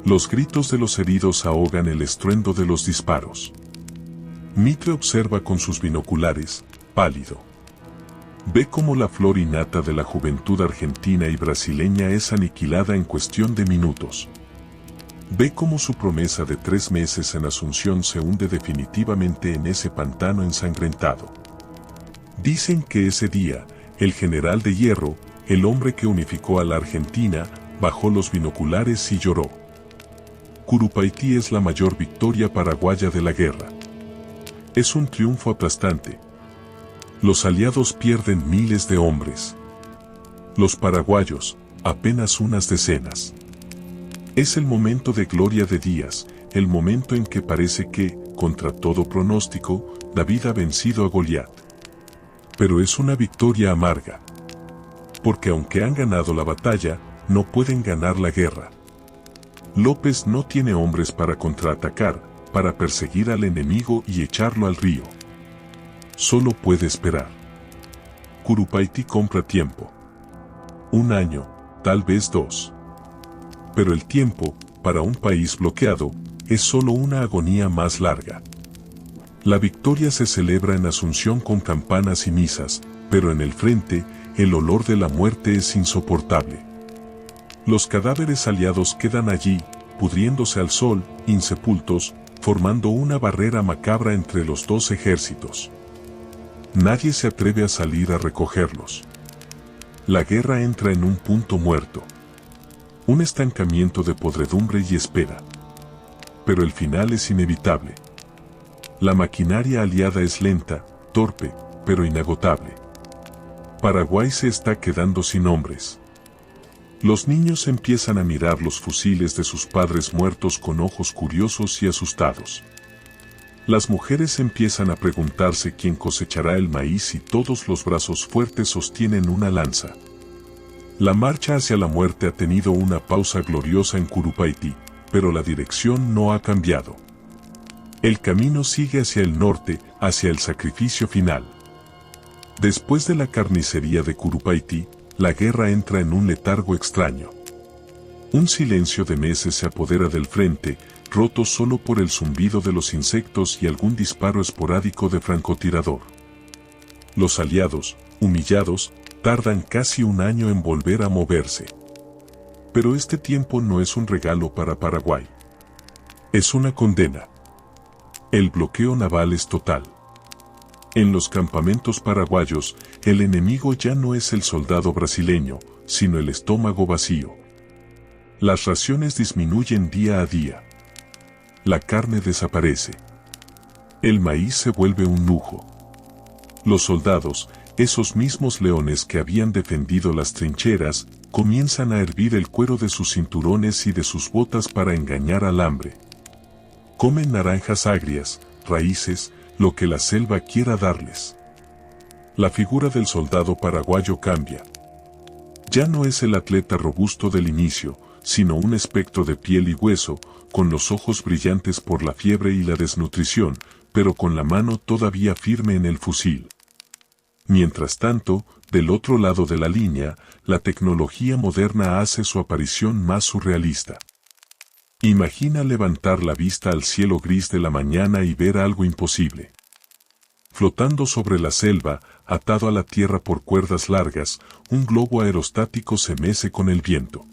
S1: Los gritos de los heridos ahogan el estruendo de los disparos. Mitre observa con sus binoculares, pálido. Ve cómo la flor innata de la juventud argentina y brasileña es aniquilada en cuestión de minutos. Ve cómo su promesa de 3 meses en Asunción se hunde definitivamente en ese pantano ensangrentado. Dicen que ese día, el general de hierro, el hombre que unificó a la Argentina, bajó los binoculares y lloró. Curupaití es la mayor victoria paraguaya de la guerra. Es un triunfo aplastante. Los aliados pierden miles de hombres. Los paraguayos, apenas unas decenas. Es el momento de gloria de Díaz, el momento en que parece que, contra todo pronóstico, David ha vencido a Goliat. Pero es una victoria amarga. Porque aunque han ganado la batalla, no pueden ganar la guerra. López no tiene hombres para contraatacar, para perseguir al enemigo y echarlo al río. Solo puede esperar. Curupaytí compra tiempo. 1 año, tal vez 2. Pero el tiempo, para un país bloqueado, es solo una agonía más larga. La victoria se celebra en Asunción con campanas y misas, pero en el frente, el olor de la muerte es insoportable. Los cadáveres aliados quedan allí, pudriéndose al sol, insepultos, formando una barrera macabra entre los dos ejércitos. Nadie se atreve a salir a recogerlos. La guerra entra en un punto muerto. Un estancamiento de podredumbre y espera. Pero el final es inevitable. La maquinaria aliada es lenta, torpe, pero inagotable. Paraguay se está quedando sin hombres. Los niños empiezan a mirar los fusiles de sus padres muertos con ojos curiosos y asustados. Las mujeres empiezan a preguntarse quién cosechará el maíz y todos los brazos fuertes sostienen una lanza. La marcha hacia la muerte ha tenido una pausa gloriosa en Curupaytí, pero la dirección no ha cambiado. El camino sigue hacia el norte, hacia el sacrificio final. Después de la carnicería de Curupaytí, la guerra entra en un letargo extraño. Un silencio de meses se apodera del frente, roto solo por el zumbido de los insectos y algún disparo esporádico de francotirador. Los aliados, humillados, tardan casi 1 año en volver a moverse. Pero este tiempo no es un regalo para Paraguay. Es una condena. El bloqueo naval es total. En los campamentos paraguayos, el enemigo ya no es el soldado brasileño, sino el estómago vacío. Las raciones disminuyen día a día. La carne desaparece. El maíz se vuelve un lujo. Los soldados, esos mismos leones que habían defendido las trincheras, comienzan a hervir el cuero de sus cinturones y de sus botas para engañar al hambre. Comen naranjas agrias, raíces, lo que la selva quiera darles. La figura del soldado paraguayo cambia. Ya no es el atleta robusto del inicio, sino un espectro de piel y hueso, con los ojos brillantes por la fiebre y la desnutrición, pero con la mano todavía firme en el fusil. Mientras tanto, del otro lado de la línea, la tecnología moderna hace su aparición más surrealista. Imagina levantar la vista al cielo gris de la mañana y ver algo imposible. Flotando sobre la selva, atado a la tierra por cuerdas largas, un globo aerostático se mece con el viento.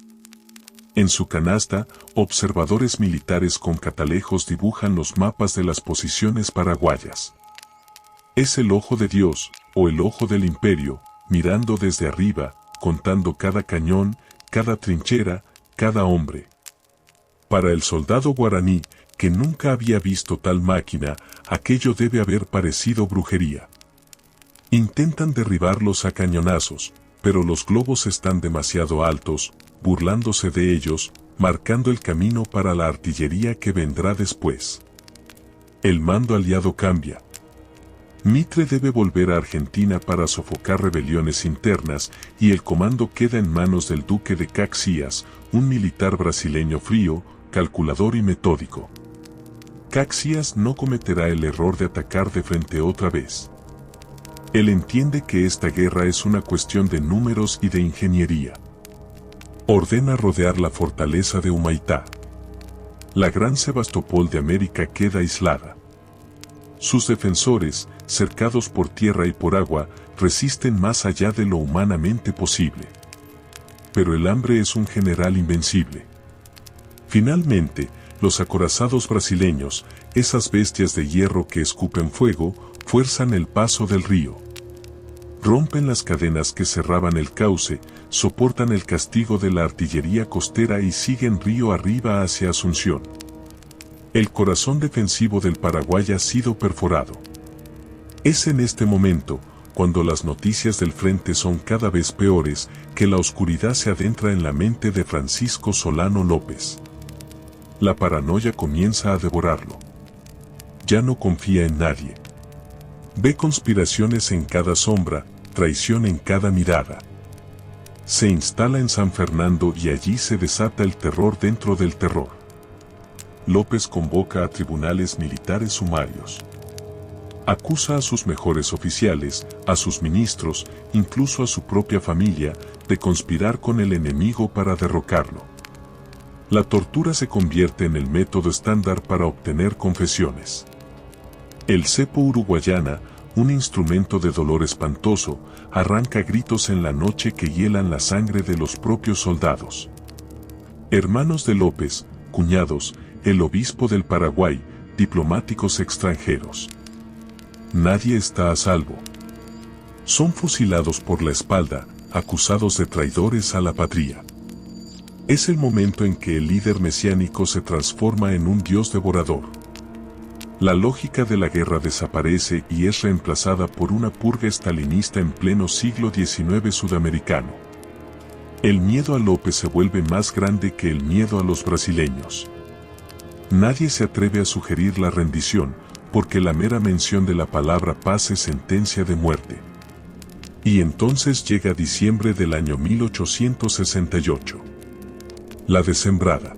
S1: En su canasta, observadores militares con catalejos dibujan los mapas de las posiciones paraguayas. Es el ojo de Dios, o el ojo del imperio, mirando desde arriba, contando cada cañón, cada trinchera, cada hombre. Para el soldado guaraní, que nunca había visto tal máquina, aquello debe haber parecido brujería. Intentan derribarlos a cañonazos, pero los globos están demasiado altos, burlándose de ellos, marcando el camino para la artillería que vendrá después. El mando aliado cambia. Mitre debe volver a Argentina para sofocar rebeliones internas y el comando queda en manos del duque de Caxias, un militar brasileño frío, calculador y metódico. Caxias no cometerá el error de atacar de frente otra vez. Él entiende que esta guerra es una cuestión de números y de ingeniería. Ordena rodear la fortaleza de Humaitá. La gran Sebastopol de América queda aislada. Sus defensores, cercados por tierra y por agua, resisten más allá de lo humanamente posible. Pero el hambre es un general invencible. Finalmente, los acorazados brasileños, esas bestias de hierro que escupen fuego, fuerzan el paso del río. Rompen las cadenas que cerraban el cauce, soportan el castigo de la artillería costera y siguen río arriba hacia Asunción. El corazón defensivo del Paraguay ha sido perforado. Es en este momento, cuando las noticias del frente son cada vez peores, que la oscuridad se adentra en la mente de Francisco Solano López. La paranoia comienza a devorarlo. Ya no confía en nadie. Ve conspiraciones en cada sombra, traición en cada mirada. Se instala en San Fernando y allí se desata el terror dentro del terror. López convoca a tribunales militares sumarios. Acusa a sus mejores oficiales, a sus ministros, incluso a su propia familia, de conspirar con el enemigo para derrocarlo. La tortura se convierte en el método estándar para obtener confesiones. El cepo uruguayana, un instrumento de dolor espantoso, arranca gritos en la noche que hielan la sangre de los propios soldados. Hermanos de López, cuñados, el obispo del Paraguay, diplomáticos extranjeros. Nadie está a salvo. Son fusilados por la espalda, acusados de traidores a la patria. Es el momento en que el líder mesiánico se transforma en un dios devorador. La lógica de la guerra desaparece y es reemplazada por una purga estalinista en pleno siglo XIX sudamericano. El miedo a López se vuelve más grande que el miedo a los brasileños. Nadie se atreve a sugerir la rendición, porque la mera mención de la palabra paz es sentencia de muerte. Y entonces llega diciembre del año 1868. La descembrada.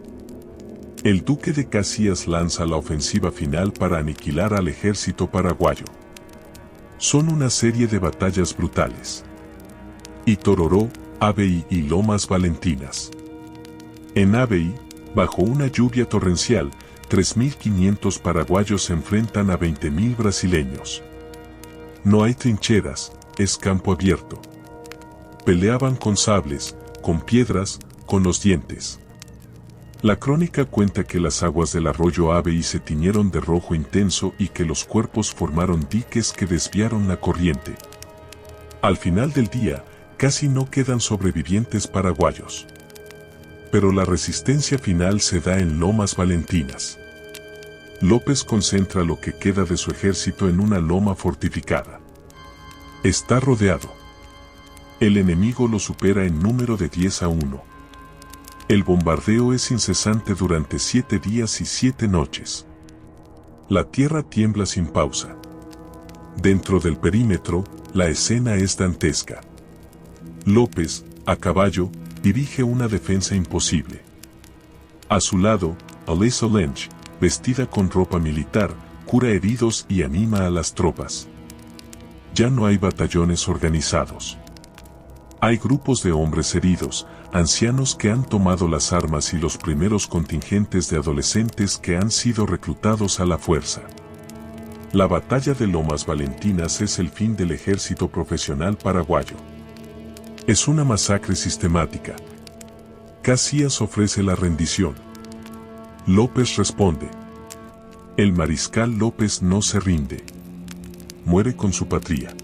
S1: El duque de Caxias lanza la ofensiva final para aniquilar al ejército paraguayo. Son una serie de batallas brutales. Itororó, Aveí y Lomas Valentinas. En Aveí, bajo una lluvia torrencial, 3.500 paraguayos se enfrentan a 20.000 brasileños. No hay trincheras, es campo abierto. Peleaban con sables, con piedras, con los dientes. La crónica cuenta que las aguas del arroyo Aveí se tiñeron de rojo intenso y que los cuerpos formaron diques que desviaron la corriente. Al final del día, casi no quedan sobrevivientes paraguayos. Pero la resistencia final se da en Lomas Valentinas. López concentra lo que queda de su ejército en una loma fortificada. Está rodeado. El enemigo lo supera en número de 10-1. El bombardeo es incesante durante 7 días y 7 noches. La tierra tiembla sin pausa. Dentro del perímetro, la escena es dantesca. López, a caballo, dirige una defensa imposible. A su lado, Elisa Lynch, vestida con ropa militar, cura heridos y anima a las tropas. Ya no hay batallones organizados. Hay grupos de hombres heridos, ancianos que han tomado las armas y los primeros contingentes de adolescentes que han sido reclutados a la fuerza. La batalla de Lomas Valentinas es el fin del ejército profesional paraguayo. Es una masacre sistemática. Caxias ofrece la rendición. López responde. El mariscal López no se rinde. Muere con su patria.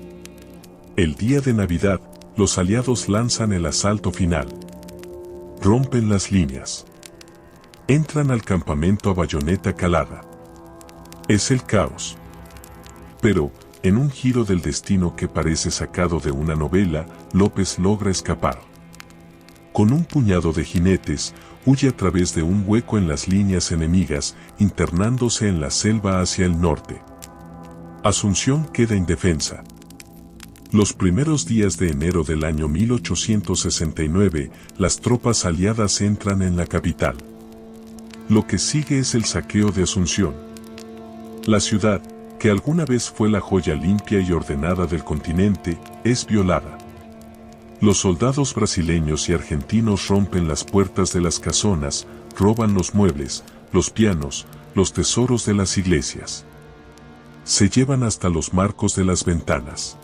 S1: El día de Navidad, los aliados lanzan el asalto final. Rompen las líneas. Entran al campamento a bayoneta calada. Es el caos. Pero, en un giro del destino que parece sacado de una novela, López logra escapar. Con un puñado de jinetes, huye a través de un hueco en las líneas enemigas, internándose en la selva hacia el norte. Asunción queda indefensa. Los primeros días de enero del año 1869, las tropas aliadas entran en la capital. Lo que sigue es el saqueo de Asunción. La ciudad, que alguna vez fue la joya limpia y ordenada del continente, es violada. Los soldados brasileños y argentinos rompen las puertas de las casonas, roban los muebles, los pianos, los tesoros de las iglesias. Se llevan hasta los marcos de las ventanas.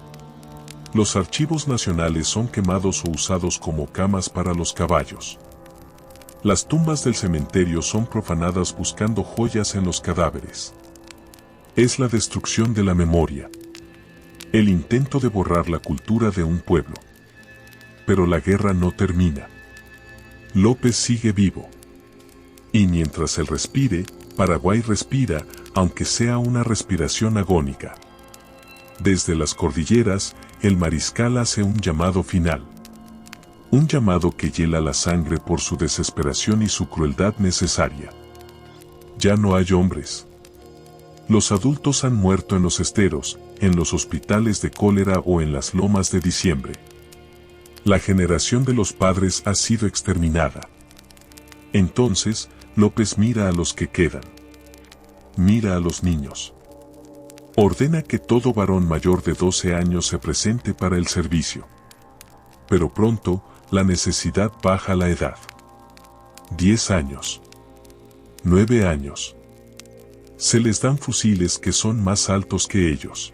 S1: Los archivos nacionales son quemados o usados como camas para los caballos. Las tumbas del cementerio son profanadas buscando joyas en los cadáveres. Es la destrucción de la memoria. El intento de borrar la cultura de un pueblo. Pero la guerra no termina. López sigue vivo. Y mientras él respire, Paraguay respira, aunque sea una respiración agónica. Desde las cordilleras, el mariscal hace un llamado final. Un llamado que hiela la sangre por su desesperación y su crueldad necesaria. Ya no hay hombres. Los adultos han muerto en los esteros, en los hospitales de cólera o en las lomas de diciembre. La generación de los padres ha sido exterminada. Entonces, López mira a los que quedan. Mira a los niños. Ordena que todo varón mayor de 12 años se presente para el servicio. Pero pronto, la necesidad baja la edad. 10 años. 9 años. Se les dan fusiles que son más altos que ellos.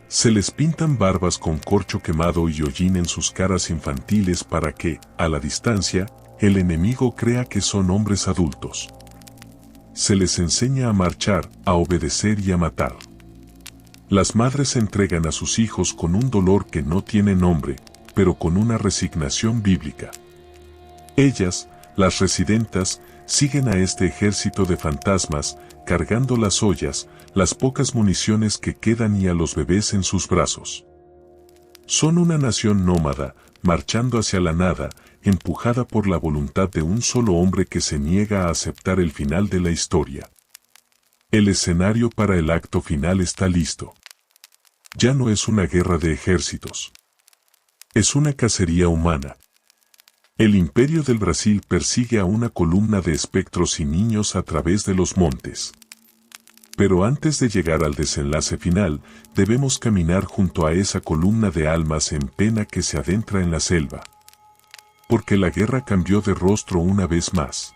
S1: Se les pintan barbas con corcho quemado y hollín en sus caras infantiles para que, a la distancia, el enemigo crea que son hombres adultos. Se les enseña a marchar, a obedecer y a matar. Las madres entregan a sus hijos con un dolor que no tiene nombre, pero con una resignación bíblica. Ellas, las residentas, siguen a este ejército de fantasmas, cargando las ollas, las pocas municiones que quedan y a los bebés en sus brazos. Son una nación nómada, marchando hacia la nada, empujada por la voluntad de un solo hombre que se niega a aceptar el final de la historia. El escenario para el acto final está listo. Ya no es una guerra de ejércitos. Es una cacería humana. El Imperio del Brasil persigue a una columna de espectros y niños a través de los montes. Pero antes de llegar al desenlace final, debemos caminar junto a esa columna de almas en pena que se adentra en la selva. Porque la guerra cambió de rostro una vez más.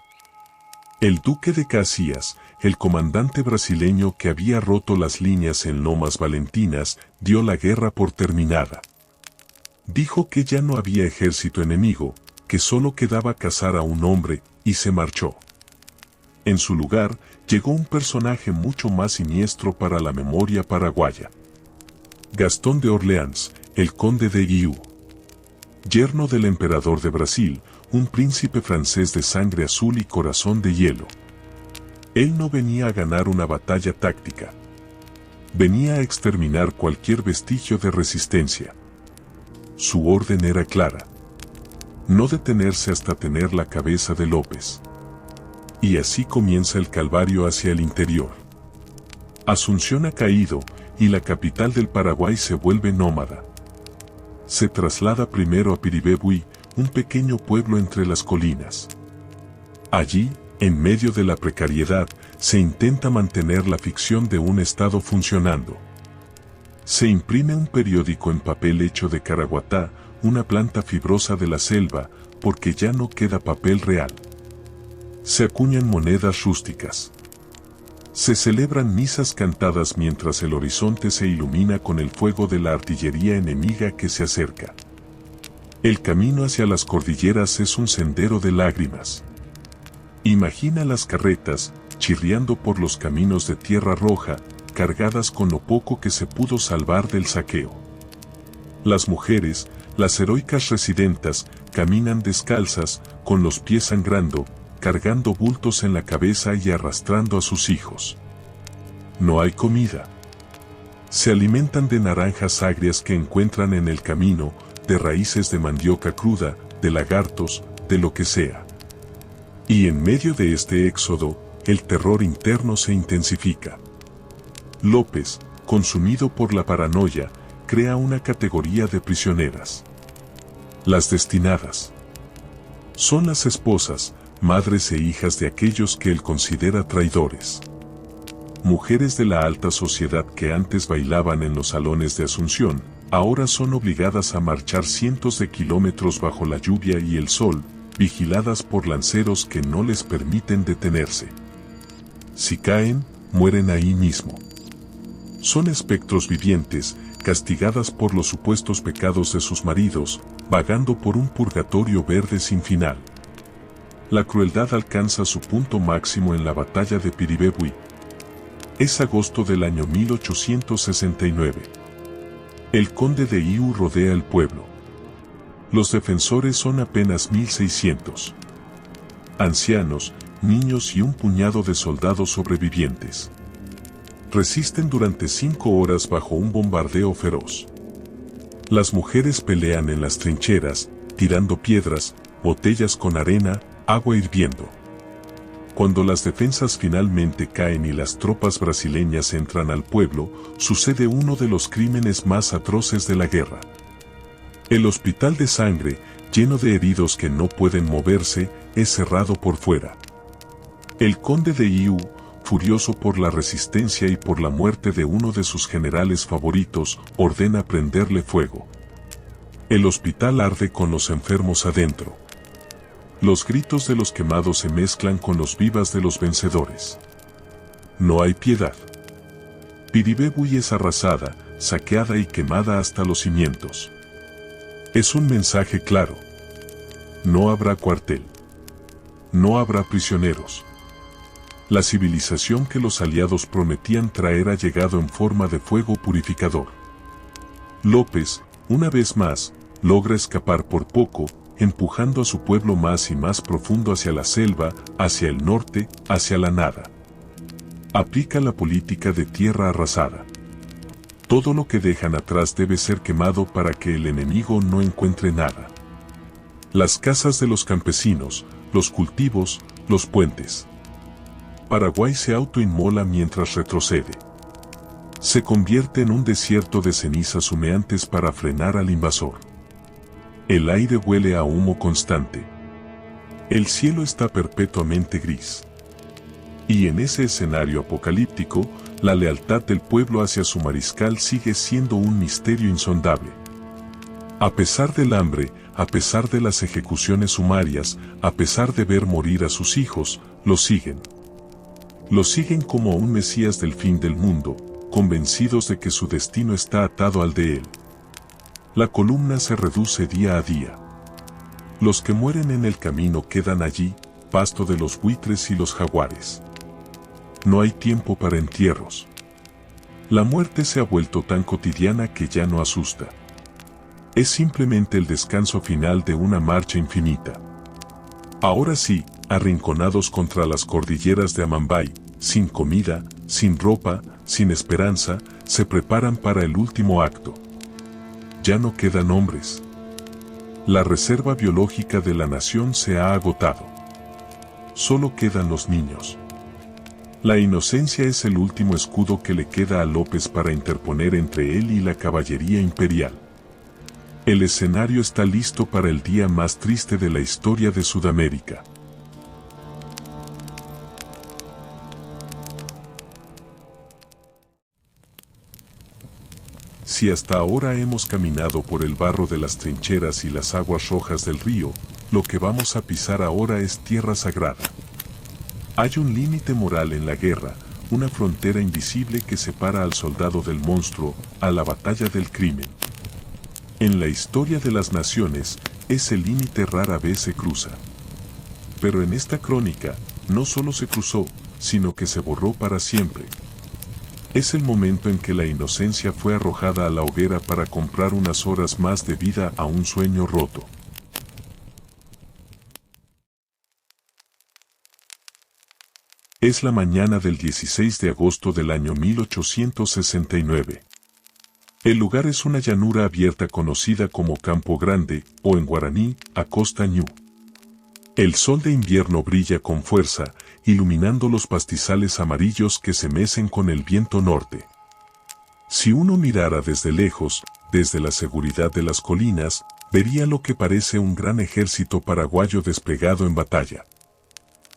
S1: El duque de Caxias, el comandante brasileño que había roto las líneas en Lomas Valentinas, dio la guerra por terminada. Dijo que ya no había ejército enemigo, que solo quedaba cazar a un hombre, y se marchó. En su lugar, llegó un personaje mucho más siniestro para la memoria paraguaya. Gastón de Orleans, el conde de Guiú. Yerno del emperador de Brasil, un príncipe francés de sangre azul y corazón de hielo. Él no venía a ganar una batalla táctica. Venía a exterminar cualquier vestigio de resistencia. Su orden era clara. No detenerse hasta tener la cabeza de López. Y así comienza el calvario hacia el interior. Asunción ha caído, y la capital del Paraguay se vuelve nómada. Se traslada primero a Piribebuy, un pequeño pueblo entre las colinas. Allí, en medio de la precariedad, se intenta mantener la ficción de un Estado funcionando. Se imprime un periódico en papel hecho de caraguatá, una planta fibrosa de la selva, porque ya no queda papel real. Se acuñan monedas rústicas. Se celebran misas cantadas mientras el horizonte se ilumina con el fuego de la artillería enemiga que se acerca. El camino hacia las cordilleras es un sendero de lágrimas. Imagina las carretas, chirriando por los caminos de tierra roja, cargadas con lo poco que se pudo salvar del saqueo. Las mujeres, las heroicas residentas, caminan descalzas, con los pies sangrando, cargando bultos en la cabeza y arrastrando a sus hijos. No hay comida. Se alimentan de naranjas agrias que encuentran en el camino, de raíces de mandioca cruda, de lagartos, de lo que sea. Y en medio de este éxodo, el terror interno se intensifica. López, consumido por la paranoia, crea una categoría de prisioneras. Las destinadas. Son las esposas, madres e hijas de aquellos que él considera traidores. Mujeres de la alta sociedad que antes bailaban en los salones de Asunción, ahora son obligadas a marchar cientos de kilómetros bajo la lluvia y el sol, vigiladas por lanceros que no les permiten detenerse. Si caen, mueren ahí mismo. Son espectros vivientes, castigadas por los supuestos pecados de sus maridos, vagando por un purgatorio verde sin final. La crueldad alcanza su punto máximo en la batalla de Piribebuy. Es agosto del año 1869. El conde de Guiú rodea el pueblo. Los defensores son apenas 1600. Ancianos, niños y un puñado de soldados sobrevivientes. Resisten durante 5 horas bajo un bombardeo feroz. Las mujeres pelean en las trincheras, tirando piedras, botellas con arena, agua hirviendo. Cuando las defensas finalmente caen y las tropas brasileñas entran al pueblo, sucede uno de los crímenes más atroces de la guerra. El hospital de sangre, lleno de heridos que no pueden moverse, es cerrado por fuera. El conde de Iu, furioso por la resistencia y por la muerte de uno de sus generales favoritos, ordena prenderle fuego. El hospital arde con los enfermos adentro. Los gritos de los quemados se mezclan con los vivas de los vencedores. No hay piedad. Piribebuy es arrasada, saqueada y quemada hasta los cimientos. Es un mensaje claro. No habrá cuartel. No habrá prisioneros. La civilización que los aliados prometían traer ha llegado en forma de fuego purificador. López, una vez más, logra escapar por poco, empujando a su pueblo más y más profundo hacia la selva, hacia el norte, hacia la nada. Aplica la política de tierra arrasada. Todo lo que dejan atrás debe ser quemado para que el enemigo no encuentre nada. Las casas de los campesinos, los cultivos, los puentes. Paraguay se autoinmola mientras retrocede. Se convierte en un desierto de cenizas humeantes para frenar al invasor. El aire huele a humo constante. El cielo está perpetuamente gris. Y en ese escenario apocalíptico, la lealtad del pueblo hacia su mariscal sigue siendo un misterio insondable. A pesar del hambre, a pesar de las ejecuciones sumarias, a pesar de ver morir a sus hijos, lo siguen. Lo siguen como un Mesías del fin del mundo, convencidos de que su destino está atado al de él. La columna se reduce día a día. Los que mueren en el camino quedan allí, pasto de los buitres y los jaguares. No hay tiempo para entierros. La muerte se ha vuelto tan cotidiana que ya no asusta. Es simplemente el descanso final de una marcha infinita. Ahora sí, arrinconados contra las cordilleras de Amambay, sin comida, sin ropa, sin esperanza, se preparan para el último acto. Ya no quedan hombres. La reserva biológica de la nación se ha agotado. Solo quedan los niños. La inocencia es el último escudo que le queda a López para interponer entre él y la caballería imperial. El escenario está listo para el día más triste de la historia de Sudamérica. Si hasta ahora hemos caminado por el barro de las trincheras y las aguas rojas del río, lo que vamos a pisar ahora es tierra sagrada. Hay un límite moral en la guerra, una frontera invisible que separa al soldado del monstruo, a la batalla del crimen. En la historia de las naciones, ese límite rara vez se cruza. Pero en esta crónica, no solo se cruzó, sino que se borró para siempre. Es el momento en que la inocencia fue arrojada a la hoguera para comprar unas horas más de vida a un sueño roto. Es la mañana del 16 de agosto del año 1869. El lugar es una llanura abierta conocida como Campo Grande, o en guaraní, Acosta Ñu. El sol de invierno brilla con fuerza, iluminando los pastizales amarillos que se mecen con el viento norte. Si uno mirara desde lejos, desde la seguridad de las colinas, vería lo que parece un gran ejército paraguayo desplegado en batalla.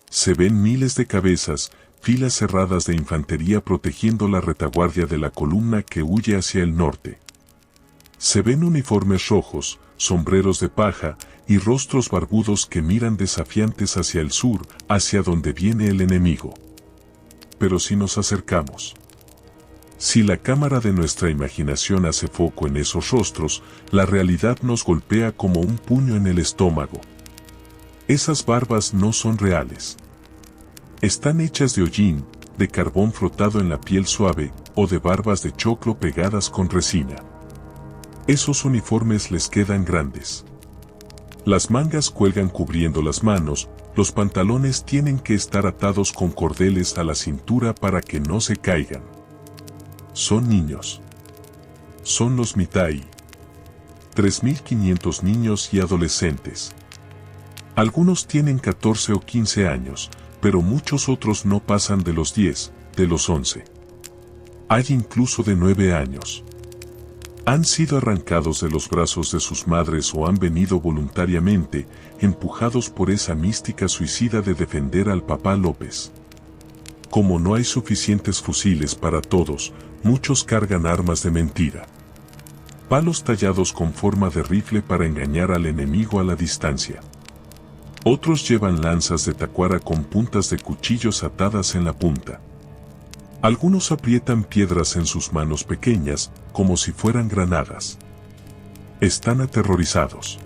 S1: Se ven miles de cabezas, filas cerradas de infantería protegiendo la retaguardia de la columna que huye hacia el norte. Se ven uniformes rojos, sombreros de paja, y rostros barbudos que miran desafiantes hacia el sur, hacia donde viene el enemigo. Pero si nos acercamos, si la cámara de nuestra imaginación hace foco en esos rostros, la realidad nos golpea como un puño en el estómago. Esas barbas no son reales. Están hechas de hollín, de carbón frotado en la piel suave, o de barbas de choclo pegadas con resina. Esos uniformes les quedan grandes. Las mangas cuelgan cubriendo las manos, los pantalones tienen que estar atados con cordeles a la cintura para que no se caigan. Son niños. Son los Mitai. 3.500 niños y adolescentes. Algunos tienen 14 o 15 años, pero muchos otros no pasan de los 10, de los 11. Hay incluso de 9 años. Han sido arrancados de los brazos de sus madres o han venido voluntariamente, empujados por esa mística suicida de defender al papá López. Como no hay suficientes fusiles para todos, muchos cargan armas de mentira. Palos tallados con forma de rifle para engañar al enemigo a la distancia. Otros llevan lanzas de tacuara con puntas de cuchillos atadas en la punta. Algunos aprietan piedras en sus manos pequeñas, como si fueran granadas. Están aterrorizados.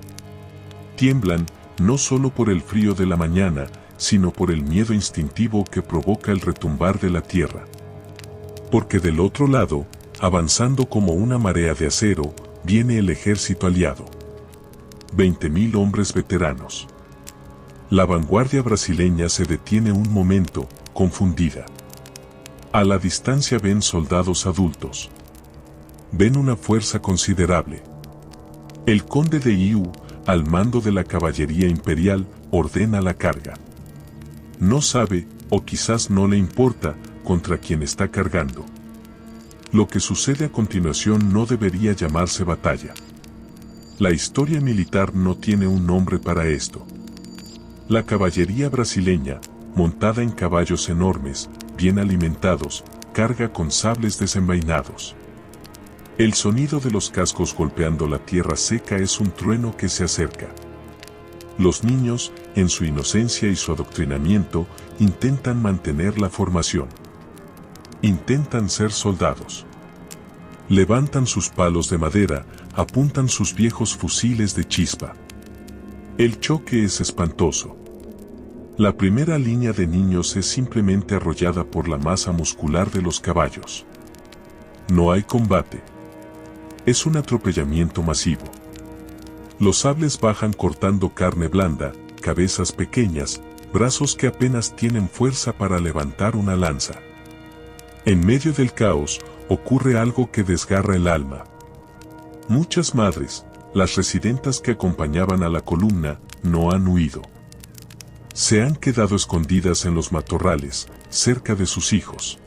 S1: Tiemblan, no solo por el frío de la mañana, sino por el miedo instintivo que provoca el retumbar de la tierra. Porque del otro lado, avanzando como una marea de acero, viene el ejército aliado. 20.000 hombres veteranos. La vanguardia brasileña se detiene un momento, confundida. A la distancia ven soldados adultos. Ven una fuerza considerable. El conde de Iu, al mando de la caballería imperial, ordena la carga. No sabe, o quizás no le importa, contra quién está cargando. Lo que sucede a continuación no debería llamarse batalla. La historia militar no tiene un nombre para esto. La caballería brasileña, montada en caballos enormes, bien alimentados, carga con sables desenvainados. El sonido de los cascos golpeando la tierra seca es un trueno que se acerca. Los niños, en su inocencia y su adoctrinamiento, intentan mantener la formación. Intentan ser soldados. Levantan sus palos de madera, apuntan sus viejos fusiles de chispa. El choque es espantoso. La primera línea de niños es simplemente arrollada por la masa muscular de los caballos. No hay combate. Es un atropellamiento masivo. Los sables bajan cortando carne blanda, cabezas pequeñas, brazos que apenas tienen fuerza para levantar una lanza. En medio del caos, ocurre algo que desgarra el alma. Muchas madres, las residentas que acompañaban a la columna, no han huido. Se han quedado escondidas en los matorrales, cerca de sus hijos.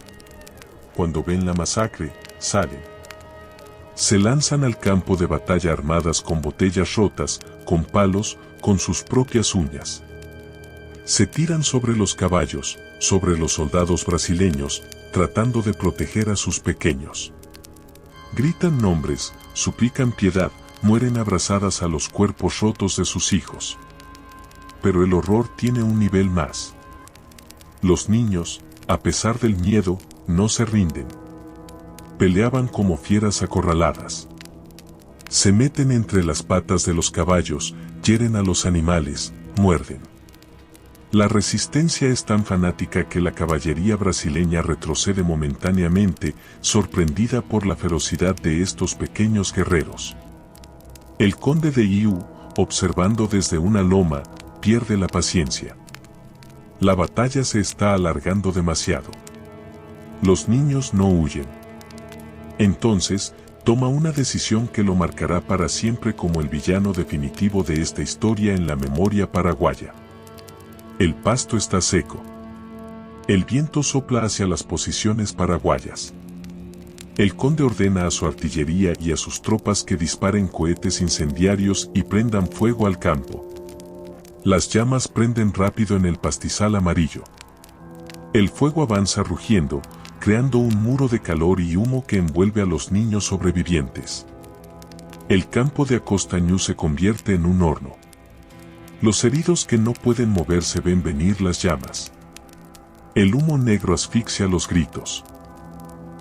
S1: Cuando ven la masacre, salen. Se lanzan al campo de batalla armadas con botellas rotas, con palos, con sus propias uñas. Se tiran sobre los caballos, sobre los soldados brasileños, tratando de proteger a sus pequeños. Gritan nombres, suplican piedad, mueren abrazadas a los cuerpos rotos de sus hijos. Pero el horror tiene un nivel más. Los niños, a pesar del miedo, no se rinden. Peleaban como fieras acorraladas. Se meten entre las patas de los caballos, hieren a los animales, muerden. La resistencia es tan fanática que la caballería brasileña retrocede momentáneamente, sorprendida por la ferocidad de estos pequeños guerreros. El conde de Iu, observando desde una loma, pierde la paciencia. La batalla se está alargando demasiado. Los niños no huyen. Entonces, toma una decisión que lo marcará para siempre como el villano definitivo de esta historia en la memoria paraguaya. El pasto está seco. El viento sopla hacia las posiciones paraguayas. El conde ordena a su artillería y a sus tropas que disparen cohetes incendiarios y prendan fuego al campo. Las llamas prenden rápido en el pastizal amarillo. El fuego avanza rugiendo, creando un muro de calor y humo que envuelve a los niños sobrevivientes. El campo de Acostañú se convierte en un horno. Los heridos que no pueden moverse ven venir las llamas. El humo negro asfixia los gritos.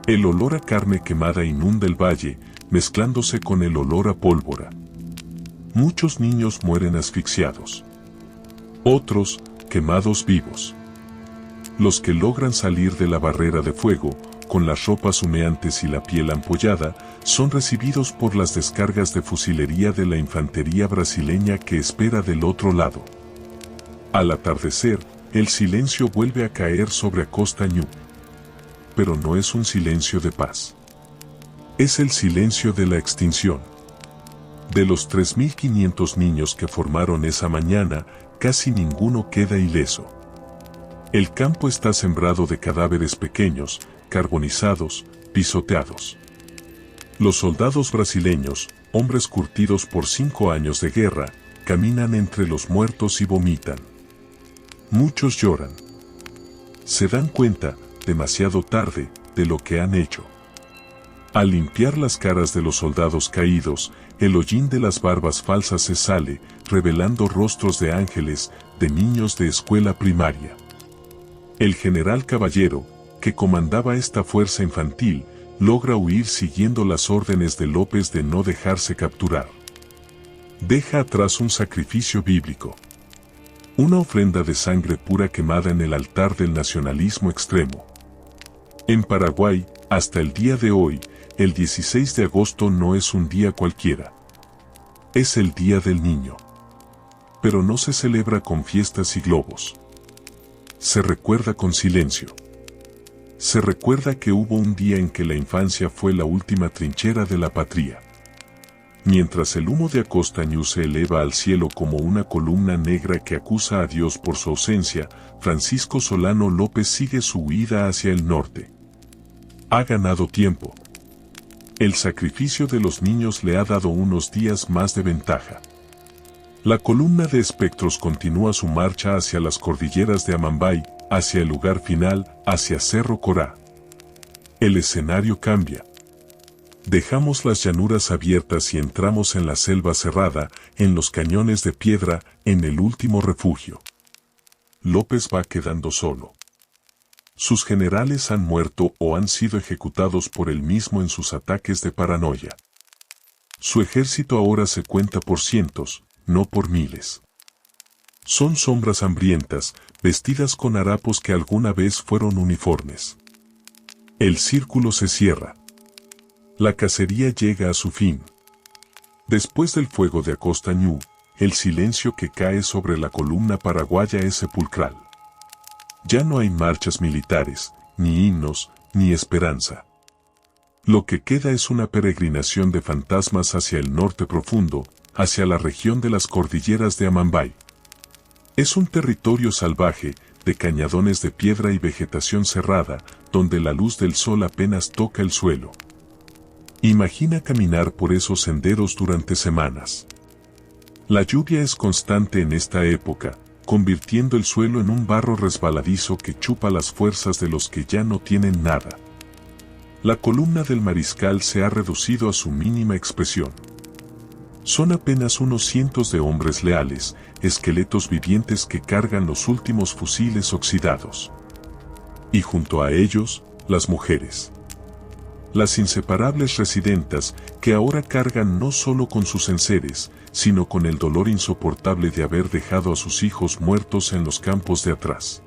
S1: El olor a carne quemada inunda el valle, mezclándose con el olor a pólvora. Muchos niños mueren asfixiados. Otros, quemados vivos. Los que logran salir de la barrera de fuego, con las ropas humeantes y la piel ampollada, son recibidos por las descargas de fusilería de la infantería brasileña que espera del otro lado. Al atardecer, el silencio vuelve a caer sobre Acostañú. Pero no es un silencio de paz. Es el silencio de la extinción. De los 3.500 niños que formaron esa mañana, casi ninguno queda ileso. El campo está sembrado de cadáveres pequeños, carbonizados, pisoteados. Los soldados brasileños, hombres curtidos por 5 años de guerra, caminan entre los muertos y vomitan. Muchos lloran. Se dan cuenta, demasiado tarde, de lo que han hecho. Al limpiar las caras de los soldados caídos, el hollín de las barbas falsas se sale, revelando rostros de ángeles, de niños de escuela primaria. El general Caballero, que comandaba esta fuerza infantil, logra huir siguiendo las órdenes de López de no dejarse capturar. Deja atrás un sacrificio bíblico. Una ofrenda de sangre pura quemada en el altar del nacionalismo extremo. En Paraguay, hasta el día de hoy, el 16 de agosto no es un día cualquiera. Es el Día del Niño. Pero no se celebra con fiestas y globos. Se recuerda con silencio. Se recuerda que hubo un día en que la infancia fue la última trinchera de la patria. Mientras el humo de Acosta Ñu se eleva al cielo como una columna negra que acusa a Dios por su ausencia, Francisco Solano López sigue su huida hacia el norte. Ha ganado tiempo. El sacrificio de los niños le ha dado unos días más de ventaja. La columna de espectros continúa su marcha hacia las cordilleras de Amambay, hacia el lugar final, hacia Cerro Corá. El escenario cambia. Dejamos las llanuras abiertas y entramos en la selva cerrada, en los cañones de piedra, en el último refugio. López va quedando solo. Sus generales han muerto o han sido ejecutados por él mismo en sus ataques de paranoia. Su ejército ahora se cuenta por cientos, no por miles. Son sombras hambrientas, vestidas con harapos que alguna vez fueron uniformes. El círculo se cierra. La cacería llega a su fin. Después del fuego de Acosta Ñu, el silencio que cae sobre la columna paraguaya es sepulcral. Ya no hay marchas militares, ni himnos, ni esperanza. Lo que queda es una peregrinación de fantasmas hacia el norte profundo, hacia la región de las cordilleras de Amambay. Es un territorio salvaje, de cañadones de piedra y vegetación cerrada, donde la luz del sol apenas toca el suelo. Imagina caminar por esos senderos durante semanas. La lluvia es constante en esta época, convirtiendo el suelo en un barro resbaladizo que chupa las fuerzas de los que ya no tienen nada. La columna del Mariscal se ha reducido a su mínima expresión. Son apenas unos cientos de hombres leales, esqueletos vivientes que cargan los últimos fusiles oxidados. Y junto a ellos, las mujeres. Las inseparables residentas que ahora cargan no solo con sus enseres, sino con el dolor insoportable de haber dejado a sus hijos muertos en los campos de atrás.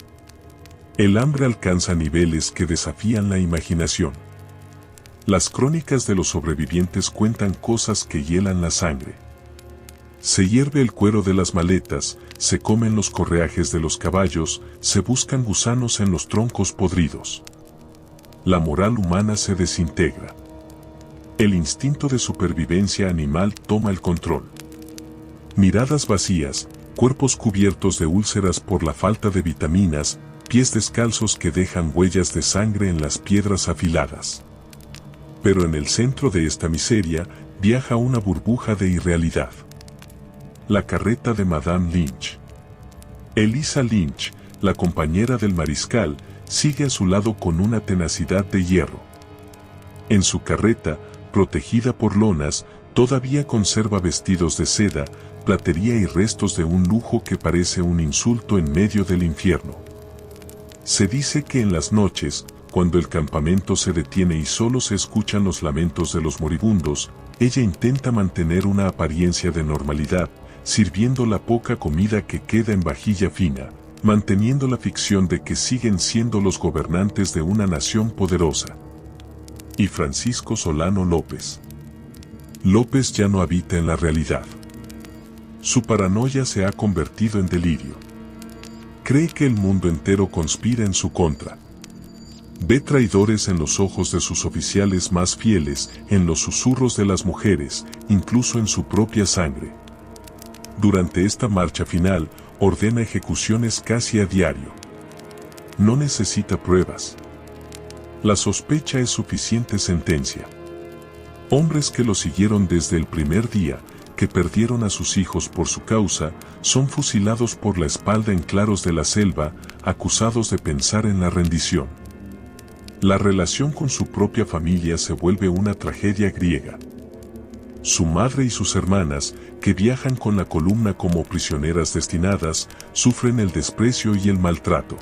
S1: El hambre alcanza niveles que desafían la imaginación. Las crónicas de los sobrevivientes cuentan cosas que hielan la sangre. Se hierve el cuero de las maletas, se comen los correajes de los caballos, se buscan gusanos en los troncos podridos. La moral humana se desintegra. El instinto de supervivencia animal toma el control. Miradas vacías, cuerpos cubiertos de úlceras por la falta de vitaminas, pies descalzos que dejan huellas de sangre en las piedras afiladas. Pero en el centro de esta miseria, viaja una burbuja de irrealidad. La carreta de Madame Lynch. Elisa Lynch, la compañera del Mariscal, sigue a su lado con una tenacidad de hierro. En su carreta, protegida por lonas, todavía conserva vestidos de seda, platería y restos de un lujo que parece un insulto en medio del infierno. Se dice que en las noches, cuando el campamento se detiene y solo se escuchan los lamentos de los moribundos, ella intenta mantener una apariencia de normalidad, sirviendo la poca comida que queda en vajilla fina, manteniendo la ficción de que siguen siendo los gobernantes de una nación poderosa. Y Francisco Solano López. López ya no habita en la realidad. Su paranoia se ha convertido en delirio. Cree que el mundo entero conspira en su contra. Ve traidores en los ojos de sus oficiales más fieles, en los susurros de las mujeres, incluso en su propia sangre. Durante esta marcha final, ordena ejecuciones casi a diario. No necesita pruebas. La sospecha es suficiente sentencia. Hombres que lo siguieron desde el primer día, que perdieron a sus hijos por su causa, son fusilados por la espalda en claros de la selva, acusados de pensar en la rendición. La relación con su propia familia se vuelve una tragedia griega. Su madre y sus hermanas, que viajan con la columna como prisioneras destinadas, sufren el desprecio y el maltrato.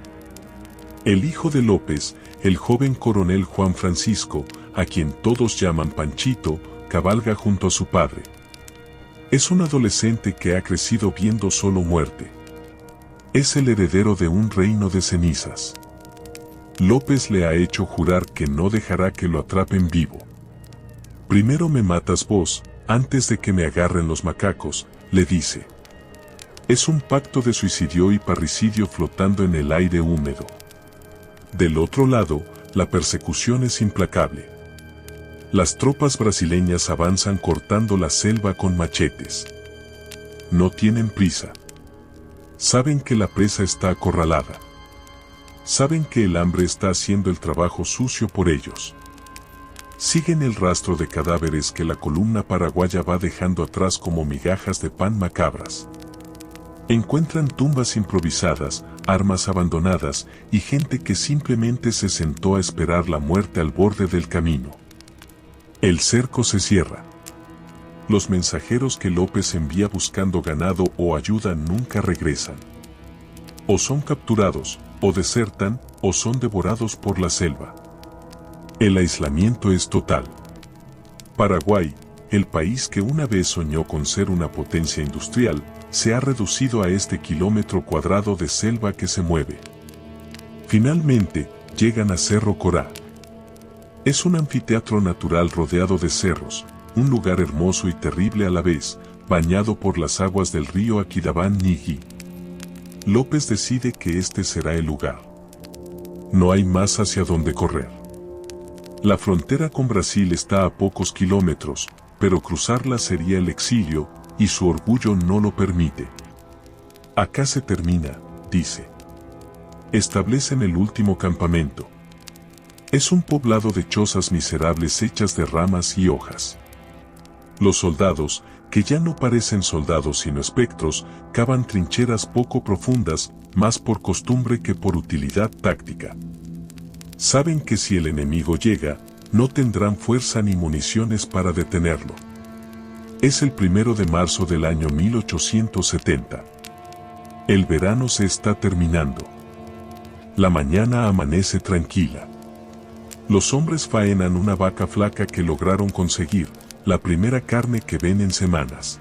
S1: El hijo de López, el joven coronel Juan Francisco, a quien todos llaman Panchito, cabalga junto a su padre. Es un adolescente que ha crecido viendo solo muerte. Es el heredero de un reino de cenizas. López le ha hecho jurar que no dejará que lo atrapen vivo. Primero me matas vos, antes de que me agarren los macacos, le dice. Es un pacto de suicidio y parricidio flotando en el aire húmedo. Del otro lado, la persecución es implacable. Las tropas brasileñas avanzan cortando la selva con machetes. No tienen prisa. Saben que la presa está acorralada. Saben que el hambre está haciendo el trabajo sucio por ellos. Siguen el rastro de cadáveres que la columna paraguaya va dejando atrás como migajas de pan macabras. Encuentran tumbas improvisadas, armas abandonadas y gente que simplemente se sentó a esperar la muerte al borde del camino. El cerco se cierra. Los mensajeros que López envía buscando ganado o ayuda nunca regresan. O son capturados, o desertan, o son devorados por la selva. El aislamiento es total. Paraguay, el país que una vez soñó con ser una potencia industrial, se ha reducido a este kilómetro cuadrado de selva que se mueve. Finalmente, llegan a Cerro Corá. Es un anfiteatro natural rodeado de cerros, un lugar hermoso y terrible a la vez, bañado por las aguas del río Aquidabán-Ñígui. López decide que este será el lugar. No hay más hacia dónde correr. La frontera con Brasil está a pocos kilómetros, pero cruzarla sería el exilio, y su orgullo no lo permite. Acá se termina, dice. Establecen el último campamento. Es un poblado de chozas miserables hechas de ramas y hojas. Los soldados, que ya no parecen soldados sino espectros, cavan trincheras poco profundas, más por costumbre que por utilidad táctica. Saben que si el enemigo llega, no tendrán fuerza ni municiones para detenerlo. Es el 1 de marzo del año 1870. El verano se está terminando. La mañana amanece tranquila. Los hombres faenan una vaca flaca que lograron conseguir, la primera carne que ven en semanas.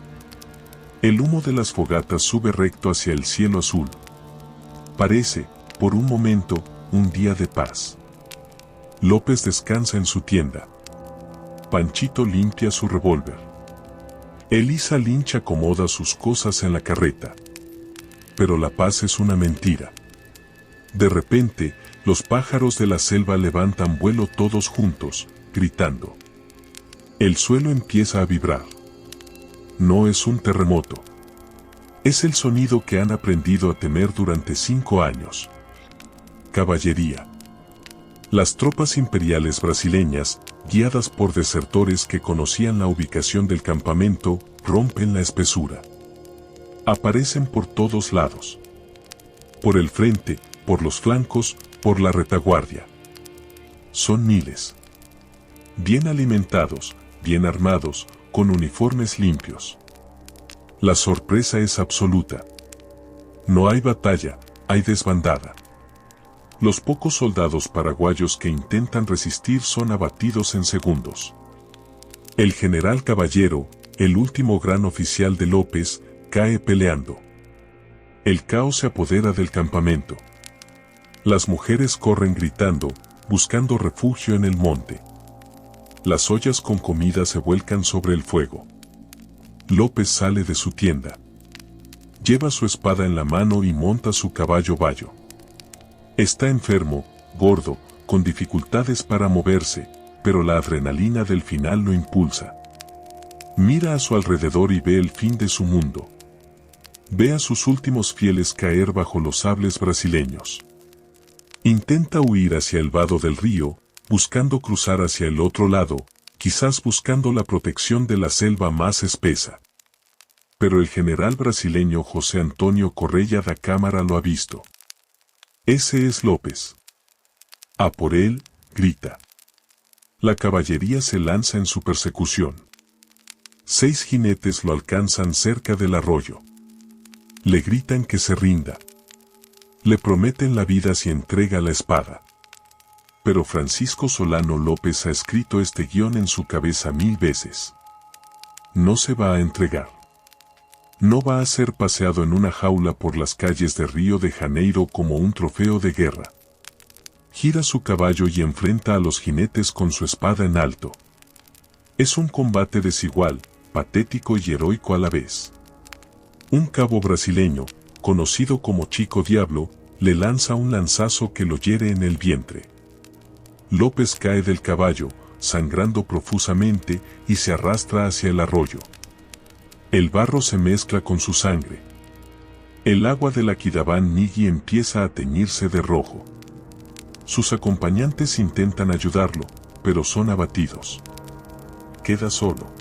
S1: El humo de las fogatas sube recto hacia el cielo azul. Parece, por un momento, un día de paz. López descansa en su tienda. Panchito limpia su revólver. Elisa Lynch acomoda sus cosas en la carreta. Pero la paz es una mentira. De repente, los pájaros de la selva levantan vuelo todos juntos, gritando. El suelo empieza a vibrar. No es un terremoto. Es el sonido que han aprendido a temer durante 5 años. Caballería. Las tropas imperiales brasileñas, guiadas por desertores que conocían la ubicación del campamento, rompen la espesura. Aparecen por todos lados. Por el frente, por los flancos, por la retaguardia. Son miles. Bien alimentados, bien armados, con uniformes limpios. La sorpresa es absoluta. No hay batalla, hay desbandada. Los pocos soldados paraguayos que intentan resistir son abatidos en segundos. El general Caballero, el último gran oficial de López, cae peleando. El caos se apodera del campamento. Las mujeres corren gritando, buscando refugio en el monte. Las ollas con comida se vuelcan sobre el fuego. López sale de su tienda. Lleva su espada en la mano y monta su caballo bayo. Está enfermo, gordo, con dificultades para moverse, pero la adrenalina del final lo impulsa. Mira a su alrededor y ve el fin de su mundo. Ve a sus últimos fieles caer bajo los sables brasileños. Intenta huir hacia el vado del río, buscando cruzar hacia el otro lado, quizás buscando la protección de la selva más espesa. Pero el general brasileño José Antonio Correia da Câmara lo ha visto. Ese es López. A por él, grita. La caballería se lanza en su persecución. 6 jinetes lo alcanzan cerca del arroyo. Le gritan que se rinda. Le prometen la vida si entrega la espada. Pero Francisco Solano López ha escrito este guión en su cabeza 1000 veces. No se va a entregar. No va a ser paseado en una jaula por las calles de Río de Janeiro como un trofeo de guerra. Gira su caballo y enfrenta a los jinetes con su espada en alto. Es un combate desigual, patético y heroico a la vez. Un cabo brasileño, conocido como Chico Diablo, le lanza un lanzazo que lo hiere en el vientre. López cae del caballo, sangrando profusamente, y se arrastra hacia el arroyo. El barro se mezcla con su sangre. El agua del Aquidaván Nigui empieza a teñirse de rojo. Sus acompañantes intentan ayudarlo, pero son abatidos. Queda solo.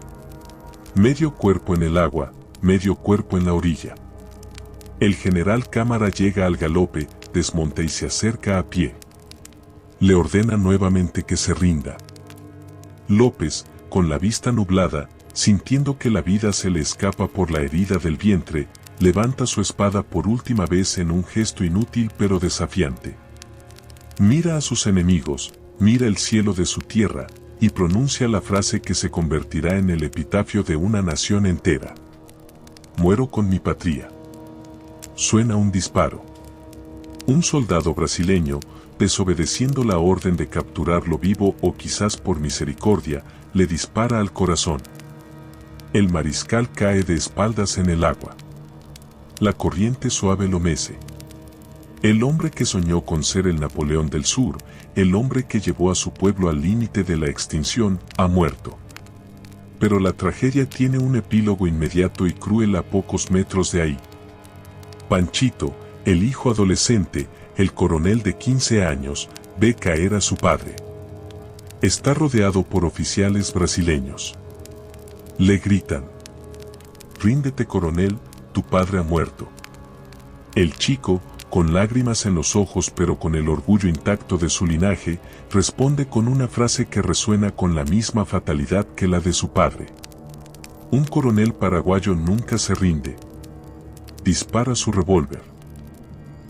S1: Medio cuerpo en el agua, medio cuerpo en la orilla. El general Cámara llega al galope, desmonta y se acerca a pie. Le ordena nuevamente que se rinda. López, con la vista nublada, sintiendo que la vida se le escapa por la herida del vientre, levanta su espada por última vez en un gesto inútil pero desafiante. Mira a sus enemigos, mira el cielo de su tierra, y pronuncia la frase que se convertirá en el epitafio de una nación entera. Muero con mi patria. Suena un disparo. Un soldado brasileño, desobedeciendo la orden de capturarlo vivo o quizás por misericordia, le dispara al corazón. El mariscal cae de espaldas en el agua. La corriente suave lo mece. El hombre que soñó con ser el Napoleón del Sur, el hombre que llevó a su pueblo al límite de la extinción, ha muerto. Pero la tragedia tiene un epílogo inmediato y cruel a pocos metros de ahí. Panchito, el hijo adolescente, el coronel de 15 años, ve caer a su padre. Está rodeado por oficiales brasileños. Le gritan: «Ríndete, coronel, tu padre ha muerto». El chico, con lágrimas en los ojos pero con el orgullo intacto de su linaje, responde con una frase que resuena con la misma fatalidad que la de su padre. Un coronel paraguayo nunca se rinde. Dispara su revólver.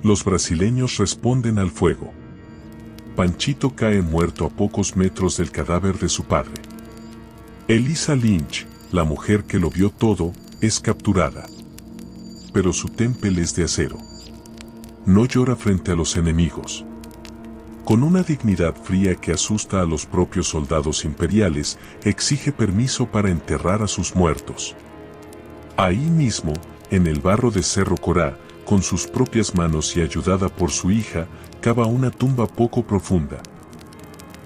S1: Los brasileños responden al fuego. Panchito cae muerto a pocos metros del cadáver de su padre. Elisa Lynch, la mujer que lo vio todo, es capturada. Pero su temple es de acero. No llora frente a los enemigos. Con una dignidad fría que asusta a los propios soldados imperiales, exige permiso para enterrar a sus muertos. Ahí mismo, en el barro de Cerro Corá, con sus propias manos y ayudada por su hija, cava una tumba poco profunda.